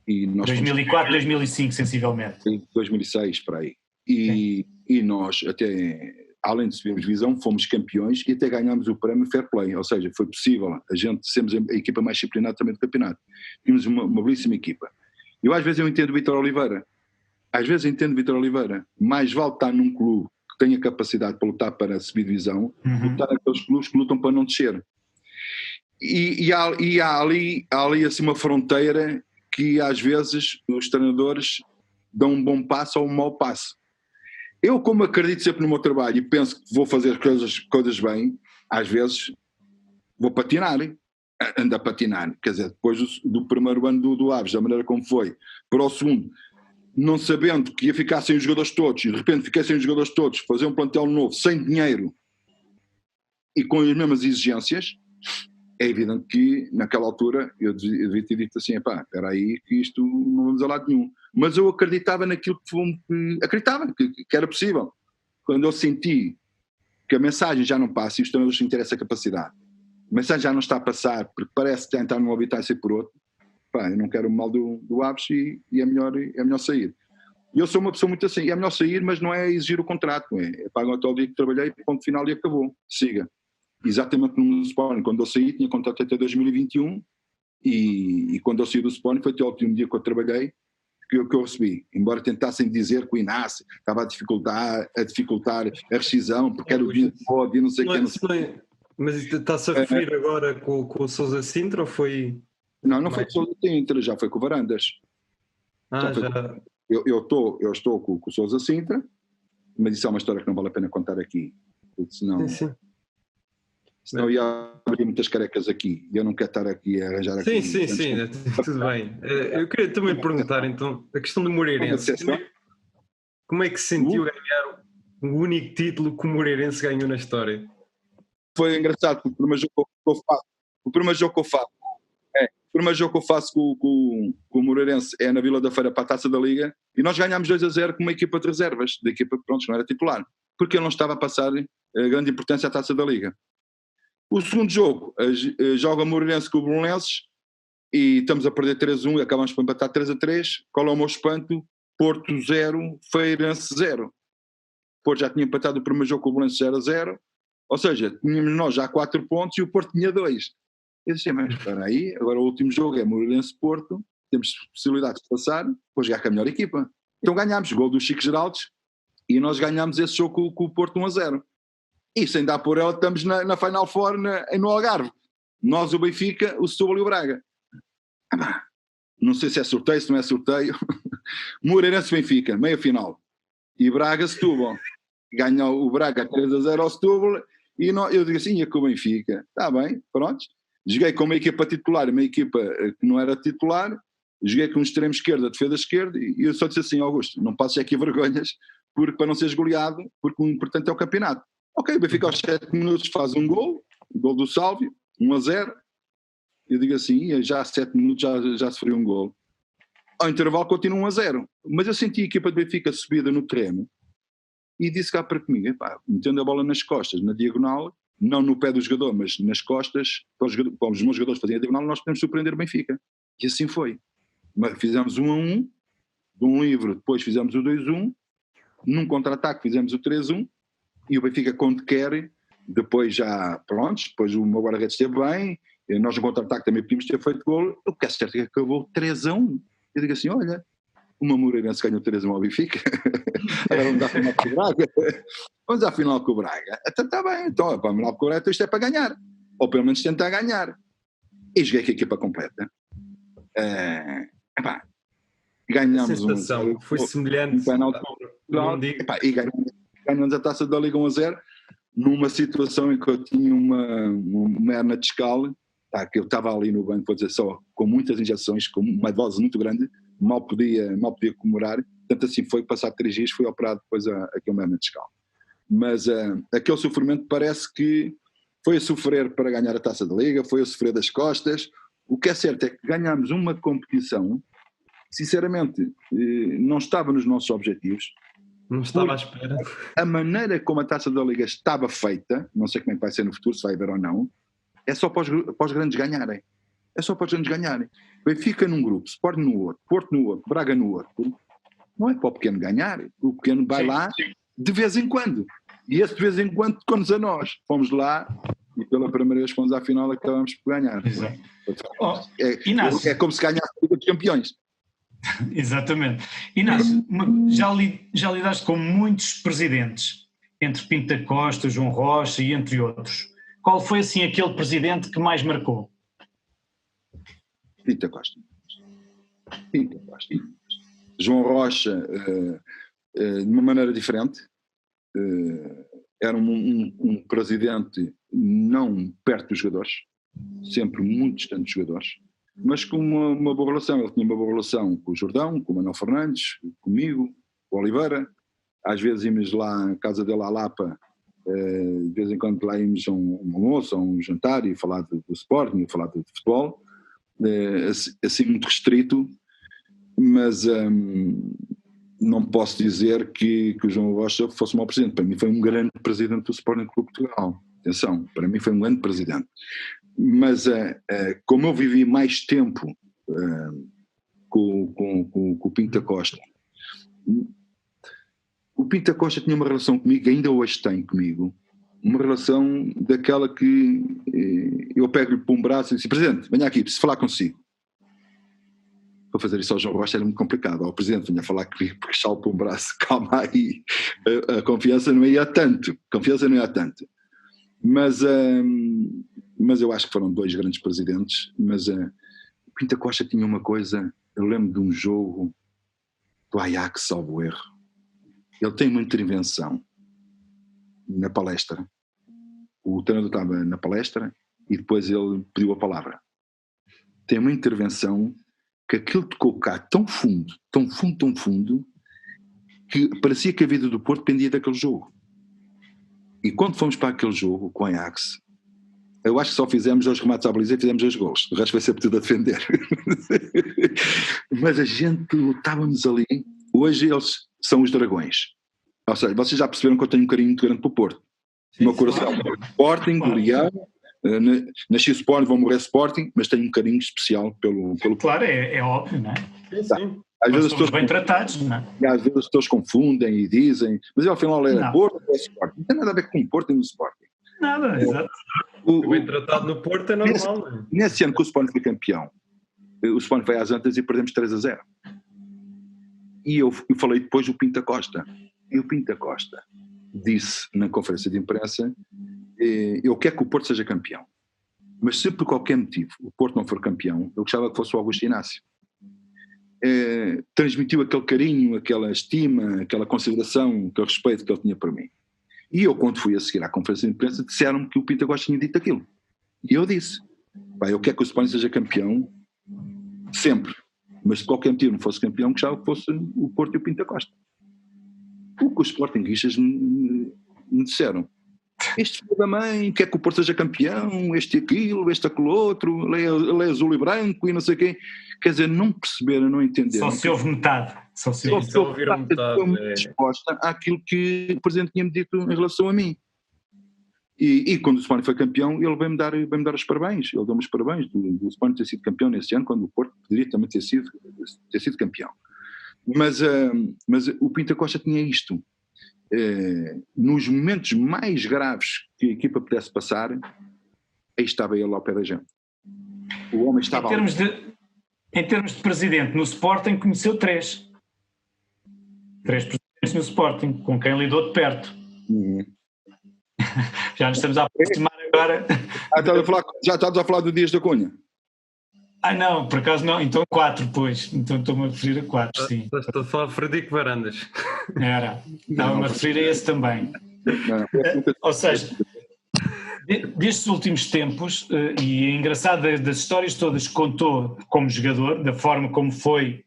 E nós 2004, 2005, sensivelmente. Sim, 2006, para aí. E nós, até, além de subirmos divisão, fomos campeões e até ganhámos o prémio Fair Play. Ou seja, foi possível. A gente sermos a equipa mais disciplinada também do campeonato. Tínhamos uma belíssima equipa. Às vezes eu entendo o Vítor Oliveira. Mais vale estar num clube que tenha capacidade para lutar para subir divisão, lutar naqueles clubes que lutam para não descer. E há ali assim uma fronteira que às vezes os treinadores dão um bom passo ou um mau passo. Eu, como acredito sempre no meu trabalho e penso que vou fazer coisas bem, às vezes vou patinar, ando a patinar. Quer dizer, depois do primeiro ano do Aves, da maneira como foi, para o segundo, não sabendo que ia ficar sem os jogadores todos, e de repente fiquei sem os jogadores todos, fazer um plantel novo, sem dinheiro e com as mesmas exigências, é evidente que naquela altura eu devia ter dito assim, espera aí que isto não vamos a lado nenhum. Mas eu acreditava naquilo que era possível. Quando eu senti que a mensagem já não passa e os treinadores têm que ter essa capacidade, a mensagem já não está a passar porque parece que tentar num habitar e ser por outro, eu não quero o mal do Aves e é melhor sair. E eu sou uma pessoa muito assim, é melhor sair, mas não é exigir o contrato, é pagar até o dia que trabalhei, ponto final e acabou, siga. Exatamente no Sporting, quando eu saí tinha contrato até 2021 e quando eu saí do Sporting foi até o último dia que eu trabalhei que eu recebi, embora tentassem dizer que o Inácio estava a dificultar a rescisão, porque era o dia de pódio e não sei o que. Mas está-se a referir agora com o Sousa Sintra ou foi... Não foi com o Sousa Sintra, já foi com o Varandas. Já. Eu estou com o Sousa Sintra, mas isso é uma história que não vale a pena contar aqui, porque senão ia abrir muitas carecas aqui e eu não quero estar aqui a arranjar aqui. Sim, tudo bem. Eu queria também perguntar então a questão do Moreirense. Como é que se sentiu ganhar o único título que o Moreirense ganhou na história? Foi engraçado, porque o primeiro jogo que eu faço com o Moreirense é na Vila da Feira para a Taça da Liga e nós ganhámos 2-0 com uma equipa de reservas, da equipa que não era titular, porque ele não estava a passar grande importância à Taça da Liga. O segundo jogo, joga o Moreirense com o Belenenses e estamos a perder 3-1 e acabamos por empatar 3-3. Qual é o meu espanto? Porto 0, Feirense 0. Porto já tinha empatado o primeiro jogo com o Belenenses 0-0, ou seja, tínhamos nós já 4 pontos e o Porto tinha 2. Eu disse, mas espera aí, agora o último jogo é Moreirense-Porto, temos possibilidades de passar, depois jogar com a melhor equipa. Então ganhámos, gol do Chico Geraldes, e nós ganhámos esse jogo com o Porto 1-0. E sem dar por ela, estamos na Final Four no Algarve. Nós, o Benfica, o Setúbal e o Braga. Não sei se é sorteio, se não é sorteio. Moreirense-Benfica, meia final. E Braga-Setúbal. Ganha o Braga 3-0 ao Setúbal. E eu digo assim, ia com o Benfica. Está bem, pronto. Joguei com uma equipa titular, uma equipa que não era titular. Joguei com um extremo esquerdo, a defesa esquerda. E eu só disse assim, Augusto, não passes aqui vergonhas para não seres goleado, porque o importante é o campeonato. Ok, o Benfica aos 7 minutos faz um gol do Sálvio, 1-0. Eu digo assim, já há 7 minutos já sofreu um gol. Ao intervalo continua 1-0. Mas eu senti a equipa do Benfica subida no terreno e disse cá para comigo, metendo a bola nas costas, na diagonal, não no pé do jogador, mas nas costas, para os meus jogadores fazerem a diagonal, nós podemos surpreender o Benfica. E assim foi. Mas fizemos 1-1, de um livre, depois fizemos o 2-1, num contra-ataque fizemos o 3-1, e o Benfica quando quer, depois já, pronto, depois o meu guarda-redes esteve bem, nós no contra-ataque também podíamos ter feito gol, o que é certo é que acabou 3-1. Eu digo assim, olha, uma Moreirense ganhou 3-1 ao Benfica, agora vamos à final com o Braga, vamos à final com o Braga, está bem, então para a final com o Braga isto é para ganhar, ou pelo menos tentar ganhar. E joguei com a equipa completa. Ganhámos a sensação foi semelhante e ganhamos a Taça da Liga 1-0 numa situação em que eu tinha uma hernia discal, que eu estava ali no banco, vou dizer só, com muitas injeções, com uma dose muito grande, mal podia comemorar, tanto assim foi, passar 3 dias, fui operado depois aqui uma hernia discal. Mas aquele sofrimento parece que foi a sofrer para ganhar a Taça da Liga, foi a sofrer das costas. O que é certo é que ganhámos uma competição, sinceramente, não estava nos nossos objetivos. Não estava à espera. A maneira como a Taça da Liga estava feita, não sei como é que vai ser no futuro, se vai haver ou não, é só para os grandes ganharem. É só para os grandes ganharem. Benfica num grupo, Sport no outro, Porto no outro, Braga no outro. Não é para o pequeno ganhar. O pequeno vai lá de vez em quando. E esse de vez em quando tocou-nos a nós. Fomos lá e pela primeira vez fomos à final e acabamos por ganhar. Exato. É como se ganhasse a Liga dos Campeões. Exatamente. Inácio, já lidaste com muitos presidentes, entre Pinto da Costa, João Rocha e entre outros. Qual foi assim aquele presidente que mais marcou? Pinto da Costa. João Rocha, de uma maneira diferente, era um presidente não perto dos jogadores, sempre muito distante dos jogadores, mas com uma boa relação. Ele tinha uma boa relação com o Jordão, com o Manuel Fernandes, comigo, com o Oliveira. Às vezes íamos lá à casa dele à Lapa, de vez em quando lá íamos a um almoço, a um jantar e falar do Sporting, e falar de futebol, assim muito restrito, mas não posso dizer que o João Rocha fosse um mau presidente. Para mim foi um grande presidente do Sporting Clube de Portugal. Atenção, para mim foi um grande presidente. Mas como eu vivi mais tempo com o Pinto da Costa, o Pinto da Costa tinha uma relação comigo, ainda hoje tem comigo, uma relação daquela que eu pego-lhe por um braço e disse: Presidente, venha aqui, preciso falar consigo. para fazer isso ao João Rocha era muito complicado. O presidente vinha falar comigo porque saltou um braço, calma aí, a confiança não ia tanto, mas eu acho que foram 2 grandes presidentes, mas o Pinto Costa tinha uma coisa, eu lembro de um jogo do Ajax, salvo erro, ele tem uma intervenção na palestra, o treinador estava na palestra e depois ele pediu a palavra, tem uma intervenção que aquilo tocou cá tão fundo, que parecia que a vida do Porto dependia daquele jogo. E quando fomos para aquele jogo com o Ajax, eu acho que só fizemos 2 remates à baliza e fizemos 2 gols. O resto vai ser tudo a defender. Mas a gente lutávamos ali. Hoje eles são os dragões. Ou seja, vocês já perceberam que eu tenho um carinho muito grande pelo Porto. O meu coração é Sporting, Leão, nasci Sporting, vou morrer Sporting, mas tenho um carinho especial pelo Claro, é óbvio, não é? Sim. Às vezes somos bem tratados, não é? E às vezes as pessoas confundem e dizem, mas ao final era Porto ou é Sporting? Não tem nada a ver com o Porto e no Sporting. Nada, exato. O bem tratado no Porto é normal. Nesse ano que o Sporting foi campeão, o Sporting foi às Antas e perdemos 3-0. E eu falei depois do Pinto Costa. E o Pinto Costa disse na conferência de imprensa, eu quero que o Porto seja campeão. Mas se por qualquer motivo o Porto não for campeão, eu gostava que fosse o Augusto Inácio. Transmitiu aquele carinho, aquela estima, aquela consideração, aquele respeito que ele tinha por mim. E eu, quando fui a seguir à conferência de imprensa, disseram-me que o Pinto Costa tinha dito aquilo. E eu disse, eu quero que o Sporting seja campeão sempre, mas se qualquer motivo não fosse campeão, gostava que fosse o Porto e o Pinto Costa. O que os sportinguistas me disseram, este filho da mãe quer que o Porto seja campeão, este e aquilo, este aquele outro, ele é azul e branco e não sei quem. Quer dizer, não perceberam, não entenderam. Só se ouve metade. Só ouviram metade. Uma resposta àquilo que o Presidente tinha-me dito em relação a mim. E quando o Sporting foi campeão, ele veio-me dar os parabéns. Ele deu-me os parabéns do Sporting ter sido campeão nesse ano, quando o Porto poderia também ter sido campeão. Mas o Pinto Costa tinha isto. Nos momentos mais graves que a equipa pudesse passar, aí estava ele ao pé da gente. O homem estava em termos de presidente no Sporting, conheceu 3 presidentes no Sporting, com quem lidou de perto. Já nos estamos a aproximar agora. Já estás a falar do Dias da Cunha? Não, por acaso não, então 4 depois, então estou-me a referir a 4, sim. Estou a falar de Frederico Varandas. Estava-me a referir a esse também. Ou seja, destes últimos tempos, e é engraçado das histórias todas que contou como jogador, da forma como foi,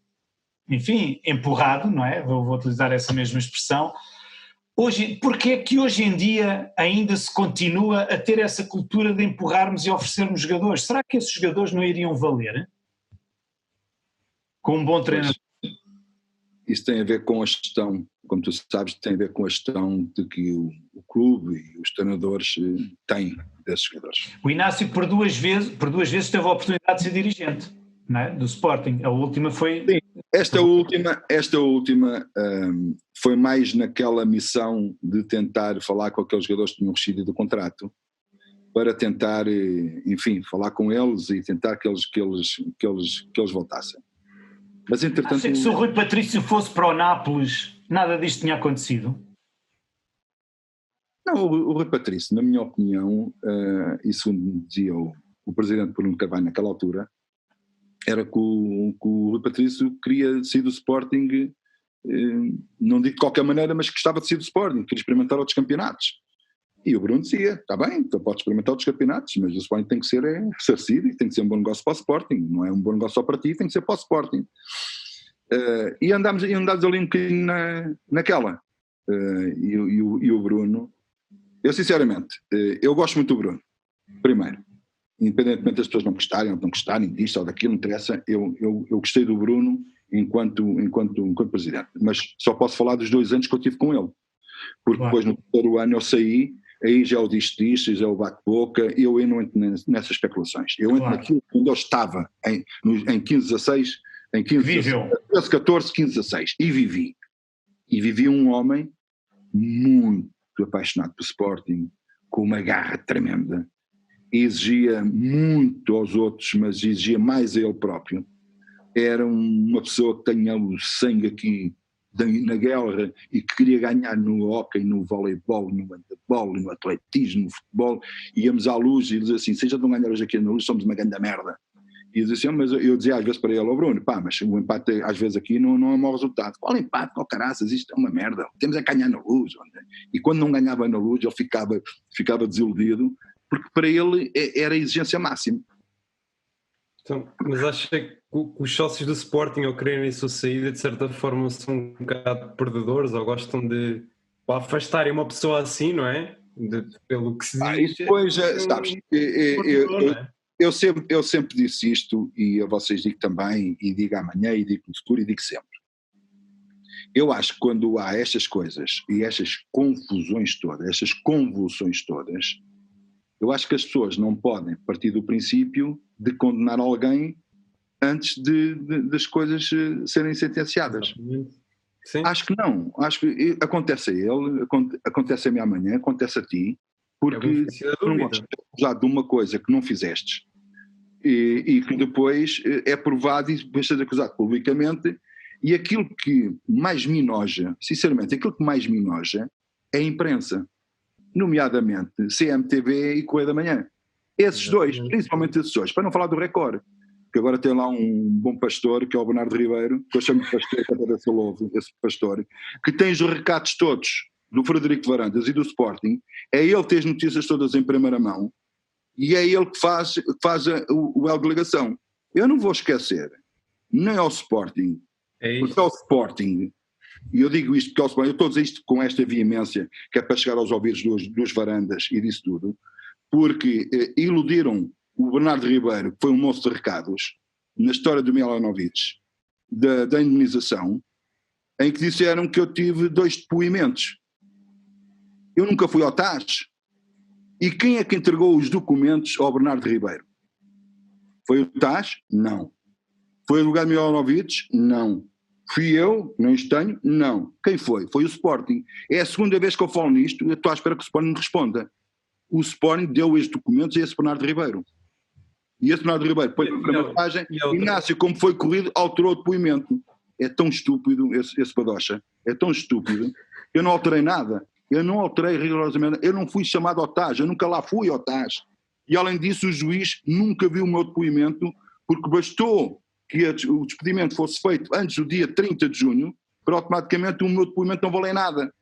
enfim, empurrado, não é? Vou utilizar essa mesma expressão. Porque é que hoje em dia ainda se continua a ter essa cultura de empurrarmos e oferecermos jogadores? Será que esses jogadores não iriam valer? Com um bom treinador? Isso tem a ver com a gestão, como tu sabes, tem a ver com a gestão de que o clube e os treinadores têm desses jogadores. O Inácio por duas vezes teve a oportunidade de ser dirigente, não é? Do Sporting. A última foi... Sim, esta última foi mais naquela missão de tentar falar com aqueles jogadores que tinham rescindido o contrato, para tentar, enfim, falar com eles e tentar que eles voltassem. Mas entretanto... Acha que se o Rui Patrício fosse para o Nápoles, nada disto tinha acontecido? Não, o Rui Patrício, na minha opinião, e segundo dizia o presidente Bruno Carvalho naquela altura, era que o Rui Patrício queria sair do Sporting, não digo de qualquer maneira, mas que gostava de sair do Sporting, queria experimentar outros campeonatos. E o Bruno dizia, está bem, então pode experimentar outros campeonatos, mas o Sporting tem que ser ressarcido e tem que ser um bom negócio para o Sporting, não é um bom negócio só para ti, tem que ser para o Sporting. E andámos ali um bocadinho naquela. E o Bruno, eu sinceramente, eu gosto muito do Bruno, primeiro. Independentemente das pessoas não gostarem disto ou daquilo, não interessa, eu gostei do Bruno enquanto presidente, mas só posso falar dos 2 anos que eu tive com ele, porque depois no terceiro ano eu saí, aí já o diz-te, já o bate-boca, eu não entro nessas especulações, eu entro naquilo quando eu estava em 15-16, em 14, 15-16, e vivi um homem muito apaixonado pelo Sporting, com uma garra tremenda, exigia muito aos outros, mas exigia mais a ele próprio, era uma pessoa que tinha o sangue aqui na guerra e que queria ganhar no hóquei, no voleibol, no handebol, no atletismo, no futebol. Íamos à Luz e ele dizia assim: se a gente não ganhar hoje aqui na Luz, somos uma grande merda. E ele dizia assim, mas eu dizia às vezes para ele: ó Bruno, pá, mas o empate às vezes aqui não é um mau resultado. Qual empate? Qual caraças? Isto é uma merda. Temos a ganhar na Luz. E quando não ganhava na Luz, ele ficava desiludido, porque para ele era a exigência máxima. Então, mas acha que os sócios do Sporting, ao quererem a sua saída, de certa forma são um bocado perdedores, ou gostam de afastarem uma pessoa assim, não é? Pelo que se diz. E depois, sabes, eu sempre disse isto, e a vocês digo também, e digo amanhã, e digo no futuro, e digo sempre. Eu acho que quando há estas coisas, e estas confusões todas, estas convulsões todas, eu acho que as pessoas não podem partir do princípio de condenar alguém antes das coisas serem sentenciadas. Sim. Acho que não. Acho que acontece a ele, acontece a mim amanhã, acontece a ti, porque tu não gostas de uma coisa que não fizestes e que depois é provado e depois ser acusado publicamente, e aquilo que mais me enoja, sinceramente, aquilo que mais me enoja é a imprensa, nomeadamente CMTV e Correio da Manhã. Esses dois, principalmente esses dois, para não falar do Record, que agora tem lá um bom pastor, que é o Bernardo Ribeiro, que eu chamo de pastor, que até se louvo, esse pastor, que tem os recados todos do Frederico Varandas e do Sporting, é ele que tem as notícias todas em primeira mão, e é ele que faz o L de ligação. Eu não vou esquecer, nem ao Sporting, porque ao Sporting, e eu digo isto porque ao Sporting, eu estou a dizer isto com esta veemência, que é para chegar aos ouvidos dos Varandas e disso tudo, porque iludiram o Bernardo Ribeiro, que foi um moço de recados, na história do Milanovic, da indemnização, em que disseram que eu tive 2 depoimentos. Eu nunca fui ao TAS. E quem é que entregou os documentos ao Bernardo Ribeiro? Foi o TAS? Não. Foi o lugar de Milanovic? Não. Fui eu? Não os tenho? Não. Quem foi? Foi o Sporting. É a segunda vez que eu falo nisto e eu estou à espera que o Sporting me responda. O Sporting deu estes documentos a esse Bernardo Ribeiro. E esse Bernardo Ribeiro põe na mensagem: Inácio, como foi corrido, alterou o depoimento. É tão estúpido esse padocha. É tão estúpido. Eu não alterei nada. Eu não alterei rigorosamente. Eu não fui chamado ao TAS. Eu nunca lá fui ao TAS. E além disso, o juiz nunca viu o meu depoimento, porque bastou que o despedimento fosse feito antes do dia 30 de junho, para automaticamente o meu depoimento não valer nada.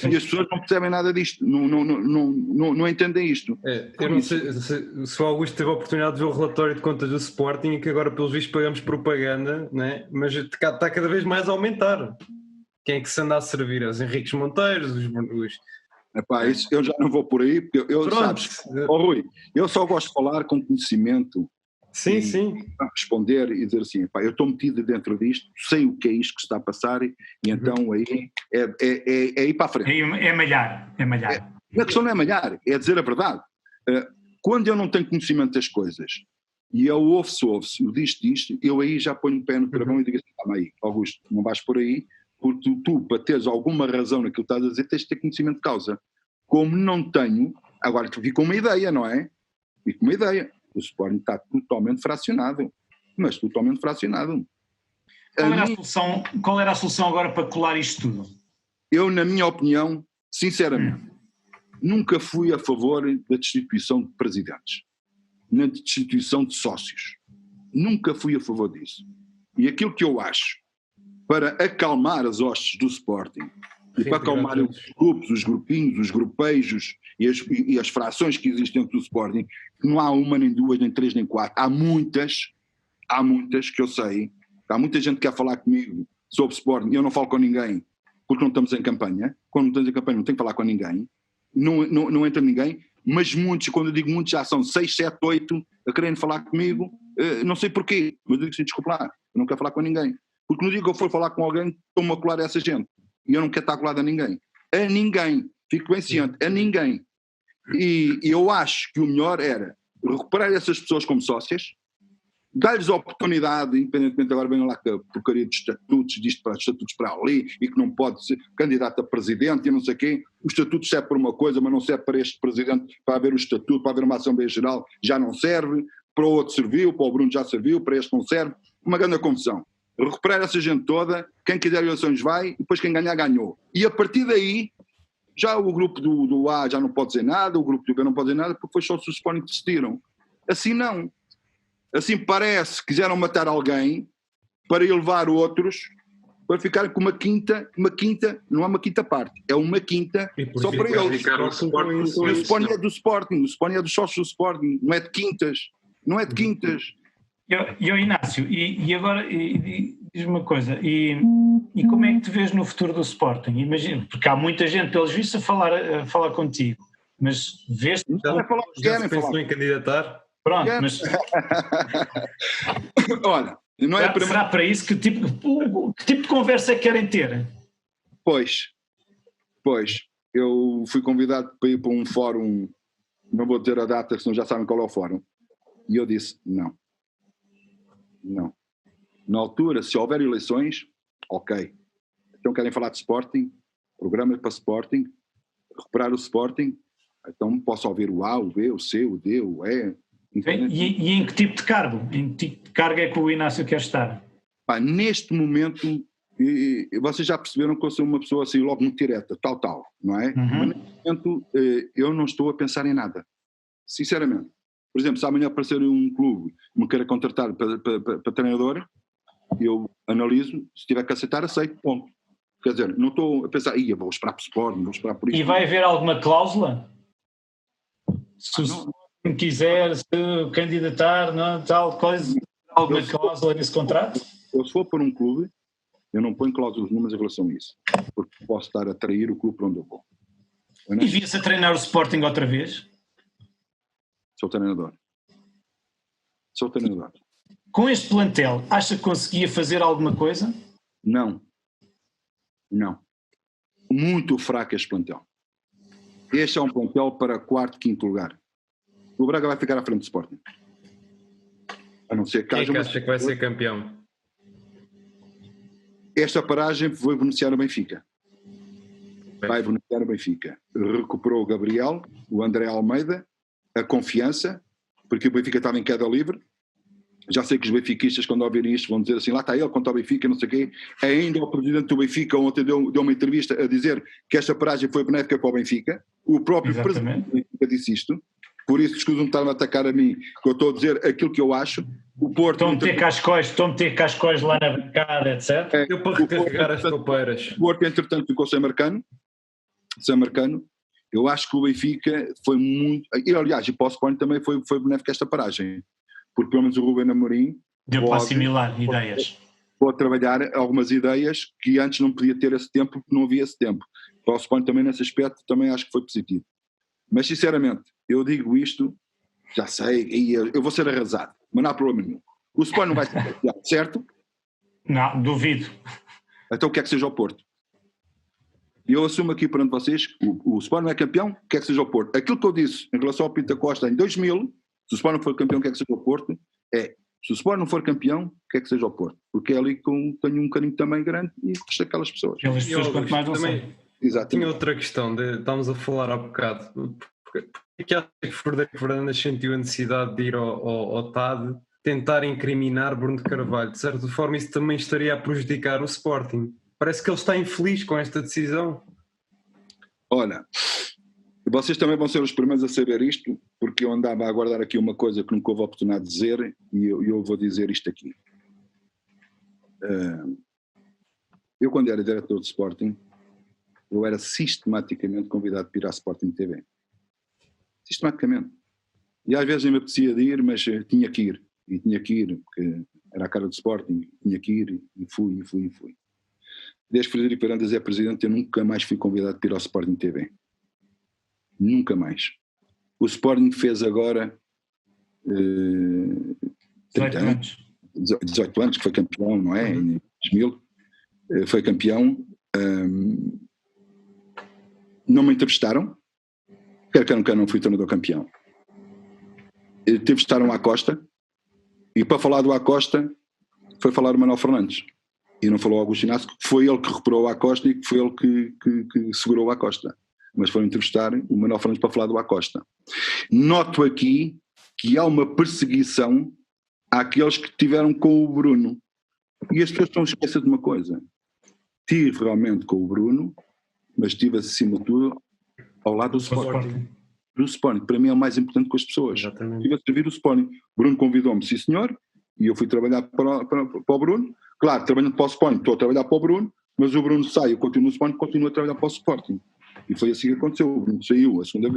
E as pessoas não percebem nada disto, não entendem isto. Eu não sei se o Augusto teve a oportunidade de ver o relatório de contas do Sporting, e que agora pelos vistos pagamos propaganda, né? Mas está cada vez mais a aumentar. Quem é que se anda a servir? Os Henriques Monteiros, os... Epá, isso eu já não vou por aí, porque sabes, Rui, eu só gosto de falar com conhecimento. Sim. Responder e dizer assim: epá, eu estou metido dentro disto, sei o que é isto que está a passar, e então aí é ir para a frente. É malhar. A questão não é malhar, é dizer a verdade. Quando eu não tenho conhecimento das coisas e eu ouço, eu disto, eu aí já ponho o pé no travão e digo assim: calma aí, Augusto, não vais por aí, porque tu, para teres alguma razão naquilo que estás a dizer, tens de ter conhecimento de causa. Como não tenho, agora tu fica uma ideia, não é? Fica uma ideia. O Sporting está totalmente fracionado, mas totalmente fracionado. Qual era a solução agora para colar isto tudo? Eu, na minha opinião, sinceramente, nunca fui a favor da destituição de presidentes, na destituição de sócios. Nunca fui a favor disso. E aquilo que eu acho, para acalmar as hostes do Sporting, e para acalmar os grupos, os grupinhos, os grupejos e as frações que existem dentro do Sporting, que não há uma, nem duas, nem três, nem quatro, há muitas que eu sei, há muita gente que quer falar comigo sobre Sporting, eu não falo com ninguém, porque não estamos em campanha. Quando não estamos em campanha não tenho que falar com ninguém, não entra ninguém, mas muitos, quando eu digo muitos, já são 6, 7, 8 a quererem falar comigo, não sei porquê, mas eu digo assim: desculpa lá, eu não quero falar com ninguém, porque no dia que eu for falar com alguém, estou-me a colar a essa gente. E eu não quero estar colado a ninguém. Fico bem ciente, a ninguém. E eu acho que o melhor era recuperar essas pessoas como sócias, dar-lhes a oportunidade, independentemente agora venham lá com a porcaria de estatutos, estatutos para ali, e que não pode ser candidato a presidente e não sei quem. O estatuto serve para uma coisa, mas não serve para este presidente, para haver o estatuto, para haver uma Assembleia Geral, já não serve. para o outro serviu, para o Bruno já serviu, para este não serve, uma grande confusão. Recuperar essa gente toda, quem quiser eleições vai, e depois quem ganhar ganhou. E a partir daí, já o grupo do A já não pode dizer nada, o grupo do B não pode dizer nada, porque foi só os Sporting que decidiram. Assim não. Assim parece que quiseram matar alguém para elevar outros, para ficar com uma quinta, não é uma quinta parte, é uma quinta só para eles. O Sporting é do Sporting, o Sporting é dos sócios do Sporting, não é de quintas. Não é de quintas. Inácio, e agora diz-me uma coisa, e como é que te vês no futuro do Sporting? Imagina, porque há muita gente, pelos vistos, a falar contigo, mas vês... Já se pensou em candidatar? Pronto, mas... Olha, não é será para isso? Que tipo de conversa é que querem ter? Pois, eu fui convidado para ir para um fórum, não vou dizer a data, senão já sabem qual é o fórum, e eu disse, não. Na altura, se houver eleições, ok. Então querem falar de Sporting, programa para Sporting, recuperar o Sporting, então posso ouvir o A, o B, o C, o D, o E. E em que tipo de cargo? Em que tipo de cargo é que o Inácio quer estar? Neste momento, vocês já perceberam que eu sou uma pessoa assim logo muito direta, tal, não é? Mas neste momento eu não estou a pensar em nada, sinceramente. Por exemplo, se amanhã aparecer um clube me queira contratar para treinador, eu analiso, se tiver que aceitar, aceito, ponto. Quer dizer, não estou a pensar, eu vou esperar para o Sporting, vou esperar por isto. E vai haver alguma cláusula? Se o Sporting quiser se candidatar, não, tal coisa, alguma cláusula nesse contrato? Se for por um clube, eu não ponho cláusulas nenhumas em relação a isso, porque posso estar a trair o clube para onde eu vou. E via-se a treinar o Sporting outra vez? Sou treinador. Com este plantel, acha que conseguia fazer alguma coisa? Não. Muito fraco este plantel. Este é um plantel para quarto, quinto lugar. O Braga vai ficar à frente do Sporting. A não ser que haja uma... acha que vai ser campeão? Esta paragem vai beneficiar o Benfica. Recuperou o Gabriel, o André Almeida, a confiança, porque o Benfica estava em queda livre. Já sei que os benfiquistas, quando ouvirem isto, vão dizer assim, lá está ele contra o Benfica, não sei o quê. Ainda o presidente do Benfica ontem deu uma entrevista a dizer que esta paragem foi benéfica para o Benfica. O próprio presidente do Benfica disse isto. Por isso, escusam de estar a atacar a mim, que eu estou a dizer aquilo que eu acho. O Porto... Estão a meter cascóis lá na bancada, etc. Eu para recarregar as topeiras. O Porto, entretanto, ficou sem Marcano. Eu acho que o Benfica foi muito... E, aliás, e para o Sporting também foi benéfica esta paragem. Porque pelo menos o Rubén Amorim... Deu para assimilar ideias. Pode trabalhar algumas ideias que antes não podia ter esse tempo, porque não havia esse tempo. Para o Sporting também, nesse aspecto, também acho que foi positivo. Mas, sinceramente, eu digo isto, já sei, e eu vou ser arrasado, mas não há problema nenhum. O Sporting não vai ser campeão, certo? Não, duvido. Então quer que seja o Porto. E eu assumo aqui perante vocês, o Sporting não é campeão, quer que seja o Porto. Aquilo que eu disse em relação ao Pinto da Costa em 2000, se o Sporting não for campeão, quer que seja o Porto, se o Sporting não for campeão, quer que seja o Porto. Porque é ali que tenho um carinho também grande e gosto daquelas pessoas. Aquelas pessoas quanto mais não sei. Exatamente. Tinha outra questão, estávamos a falar há bocado. Porque acha que Fernandes sentiu a necessidade de ir ao TAD tentar incriminar Bruno de Carvalho? De certa forma, isso também estaria a prejudicar o Sporting. Parece que ele está infeliz com esta decisão. Olha, vocês também vão ser os primeiros a saber isto, porque eu andava a aguardar aqui uma coisa que nunca houve a oportunidade de dizer, e eu vou dizer isto aqui. Eu, quando era diretor de Sporting, eu era sistematicamente convidado para ir à Sporting TV. Sistematicamente. E às vezes nem me apetecia de ir, mas tinha que ir. E tinha que ir, porque era a cara do Sporting, tinha que ir, e fui. Desde que Frederico Varandas é presidente, eu nunca mais fui convidado para ir ao Sporting TV. Nunca mais. O Sporting fez agora 18 anos, que foi campeão, não é? Em 2000, foi campeão. Não me entrevistaram, quer não fui treinador campeão. Entrevistaram o Acosta, e para falar do Acosta foi falar o Manuel Fernandes, e não falou o Augusto Inácio, que foi ele que recuperou o Acosta e que foi ele que segurou o Acosta, mas foram entrevistar o Manuel Fernandes para falar do Acosta. Noto aqui que há uma perseguição àqueles que tiveram com o Bruno. E as pessoas estão a esquecer de uma coisa. Tive realmente com o Bruno, mas estive acima de tudo ao lado do Sporting. Do Sporting, para mim é o mais importante com as pessoas. Exatamente. Estive a servir o Sporting. O Bruno convidou-me, sim senhor, e eu fui trabalhar para o Bruno. Claro, trabalhando para o Sporting, estou a trabalhar para o Bruno, mas o Bruno sai, eu continuo no Sporting, continuo a trabalhar para o Sporting. E foi assim que aconteceu. O Bruno saiu a segunda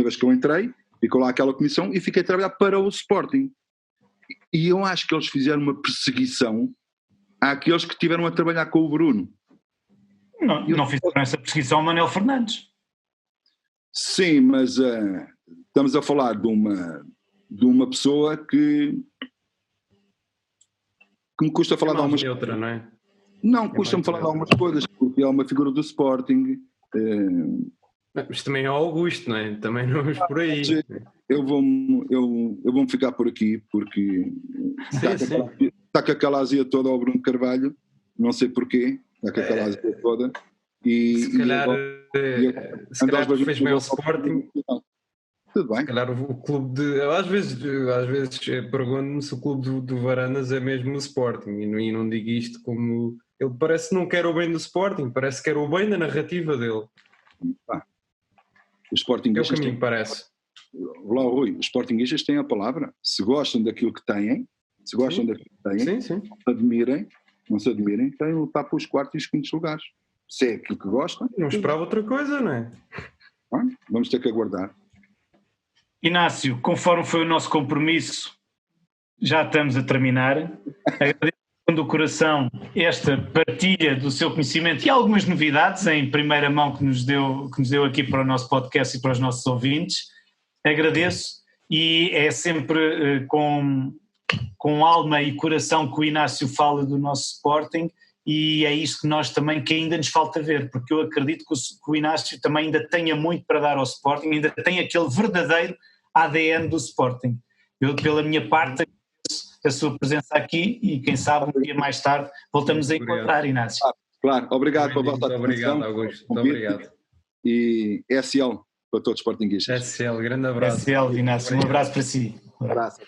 vez que eu entrei, ficou lá aquela comissão e fiquei a trabalhar para o Sporting. E eu acho que eles fizeram uma perseguição àqueles que tiveram a trabalhar com o Bruno. Não fizeram essa perseguição ao Manuel Fernandes. Sim, mas estamos a falar de uma pessoa que me custa falar de algumas coisas. Não é? Não, custa-me falar de algumas coisas, porque é uma figura do Sporting. Mas também é Augusto, não é? Também não vamos por aí. Eu vou-me ficar por aqui, porque está com aquela azia toda ao Bruno Carvalho, não sei porquê, está com aquela azia toda. Se calhar fez bem ao Sporting. Tudo bem. Se calhar o clube de... Às vezes pergunto-me se o clube do Varandas é mesmo o Sporting, e não digo isto como... Ele parece que não quer o bem do Sporting, parece que quer o bem da narrativa dele. Os Sportingistas é o que me parece. Lá, Rui, os Sportingistas têm a palavra. Se gostam daquilo que têm, não se admirem, têm de lutar para os quartos e os quintos lugares. Se é aquilo que gostam... Não esperava outra coisa, não é? Vamos ter que aguardar. Inácio, conforme foi o nosso compromisso, já estamos a terminar. Agradeço do coração esta partilha do seu conhecimento e algumas novidades em primeira mão que nos deu aqui para o nosso podcast e para os nossos ouvintes. Agradeço, e é sempre com alma e coração que o Inácio fala do nosso Sporting, e é isto que nós também, que ainda nos falta ver, porque eu acredito que o Inácio também ainda tenha muito para dar ao Sporting, ainda tem aquele verdadeiro ADN do Sporting. Eu, pela minha parte, a sua presença aqui, e quem sabe um dia mais tarde voltamos a encontrar, Inácio. Claro, obrigado pela vossa atenção. Obrigado, Augusto. Muito obrigado. E SL para todos os sportinguistas. SL, grande abraço. SL, Inácio, um abraço para si. Um abraço.